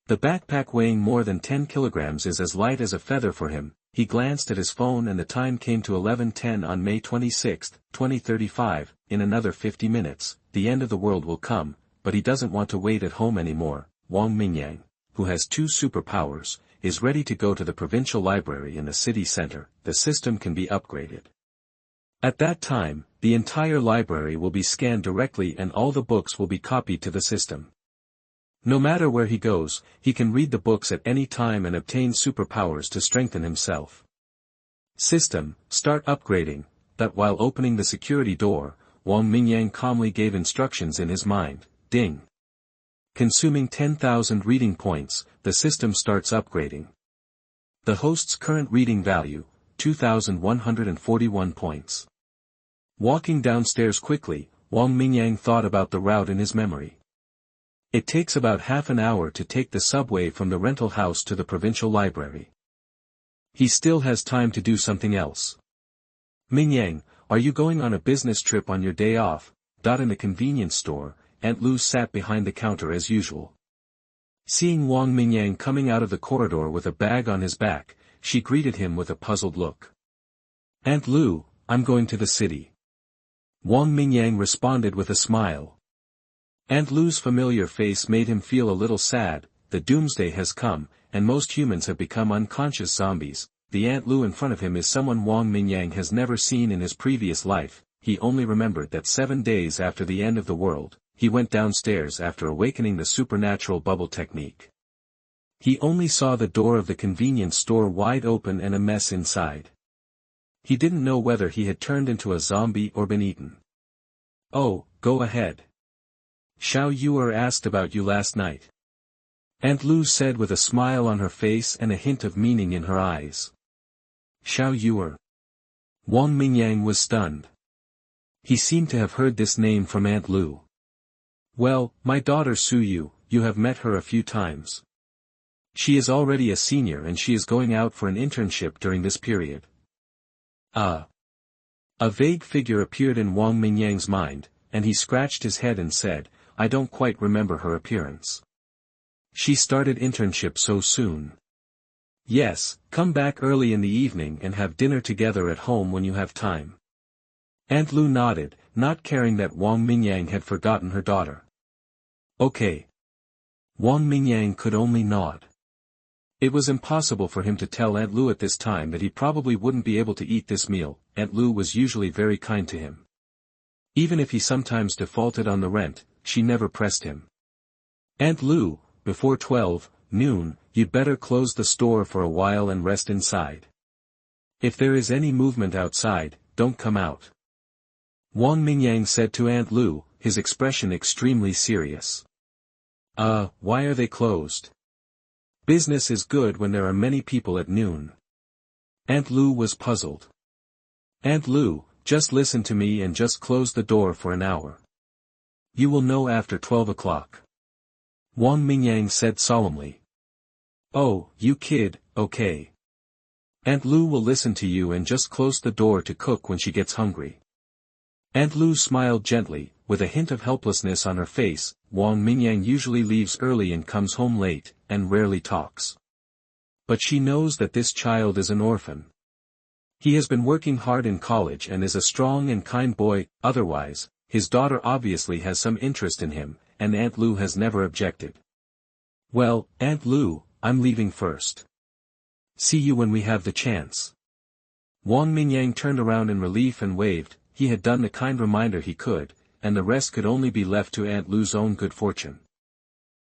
The backpack weighing more than 10 kilograms is as light as a feather for him. He glanced at his phone and the time came to 11:10 on May 26, 2035, in another 50 minutes, the end of the world will come, but he doesn't want to wait at home anymore. Wang Mingyang, who has 2 superpowers, is ready to go to the provincial library in the city center. The system can be upgraded. At that time, the entire library will be scanned directly and all the books will be copied to the system. No matter where he goes, he can read the books at any time and obtain superpowers to strengthen himself. System, start upgrading. That while opening the security door, Wang Mingyang calmly gave instructions in his mind. Ding. Consuming 10,000 reading points, the system starts upgrading. The host's current reading value, 2,141 points. Walking downstairs quickly, Wang Mingyang thought about the route in his memory. It takes about half an hour to take the subway from the rental house to the provincial library. He still has time to do something else. Mingyang, are you going on a business trip on your day off? In the convenience store, Aunt Lu sat behind the counter as usual. Seeing Wang Mingyang coming out of the corridor with a bag on his back, she greeted him with a puzzled look. Aunt Lu, I'm going to the city. Wang Mingyang responded with a smile. Aunt Lu's familiar face made him feel a little sad. The doomsday has come, and most humans have become unconscious zombies. The Aunt Lu in front of him is someone Wang Mingyang has never seen in his previous life. He only remembered that 7 days after the end of the world, he went downstairs after awakening the supernatural bubble technique. He only saw the door of the convenience store wide open and a mess inside. He didn't know whether he had turned into a zombie or been eaten. Oh, go ahead. Xiao Yuer asked about you last night. Aunt Lu said with a smile on her face and a hint of meaning in her eyes. Xiao Yuer. Wang Mingyang was stunned. He seemed to have heard this name from Aunt Lu. Well, my daughter Su Yu, you have met her a few times. She is already a senior and she is going out for an internship during this period. A vague figure appeared in Wang Mingyang's mind, and he scratched his head and said, I don't quite remember her appearance. She started internship so soon. Yes, come back early in the evening and have dinner together at home when you have time. Aunt Lu nodded, not caring that Wang Mingyang had forgotten her daughter. Okay. Wang Mingyang could only nod. It was impossible for him to tell Aunt Lu at this time that he probably wouldn't be able to eat this meal. Aunt Lu was usually very kind to him. Even if he sometimes defaulted on the rent, she never pressed him. Aunt Lu, before 12 noon, you'd better close the store for a while and rest inside. If there is any movement outside, don't come out. Wang Mingyang said to Aunt Lu, his expression extremely serious. Why are they closed? Business is good when there are many people at noon. Aunt Lu was puzzled. Aunt Lu, just listen to me and just close the door for an hour. You will know after 12 o'clock. Wang Mingyang said solemnly. Oh, you kid, okay. Aunt Lu will listen to you and just close the door to cook when she gets hungry. Aunt Lu smiled gently, with a hint of helplessness on her face. Wang Mingyang usually leaves early and comes home late, and rarely talks. But she knows that this child is an orphan. He has been working hard in college and is a strong and kind boy. Otherwise, his daughter obviously has some interest in him, and Aunt Lu has never objected. Well, Aunt Lu, I'm leaving first. See you when we have the chance. Wang Mingyang turned around in relief and waved. He had done the kind reminder he could, and the rest could only be left to Aunt Lu's own good fortune.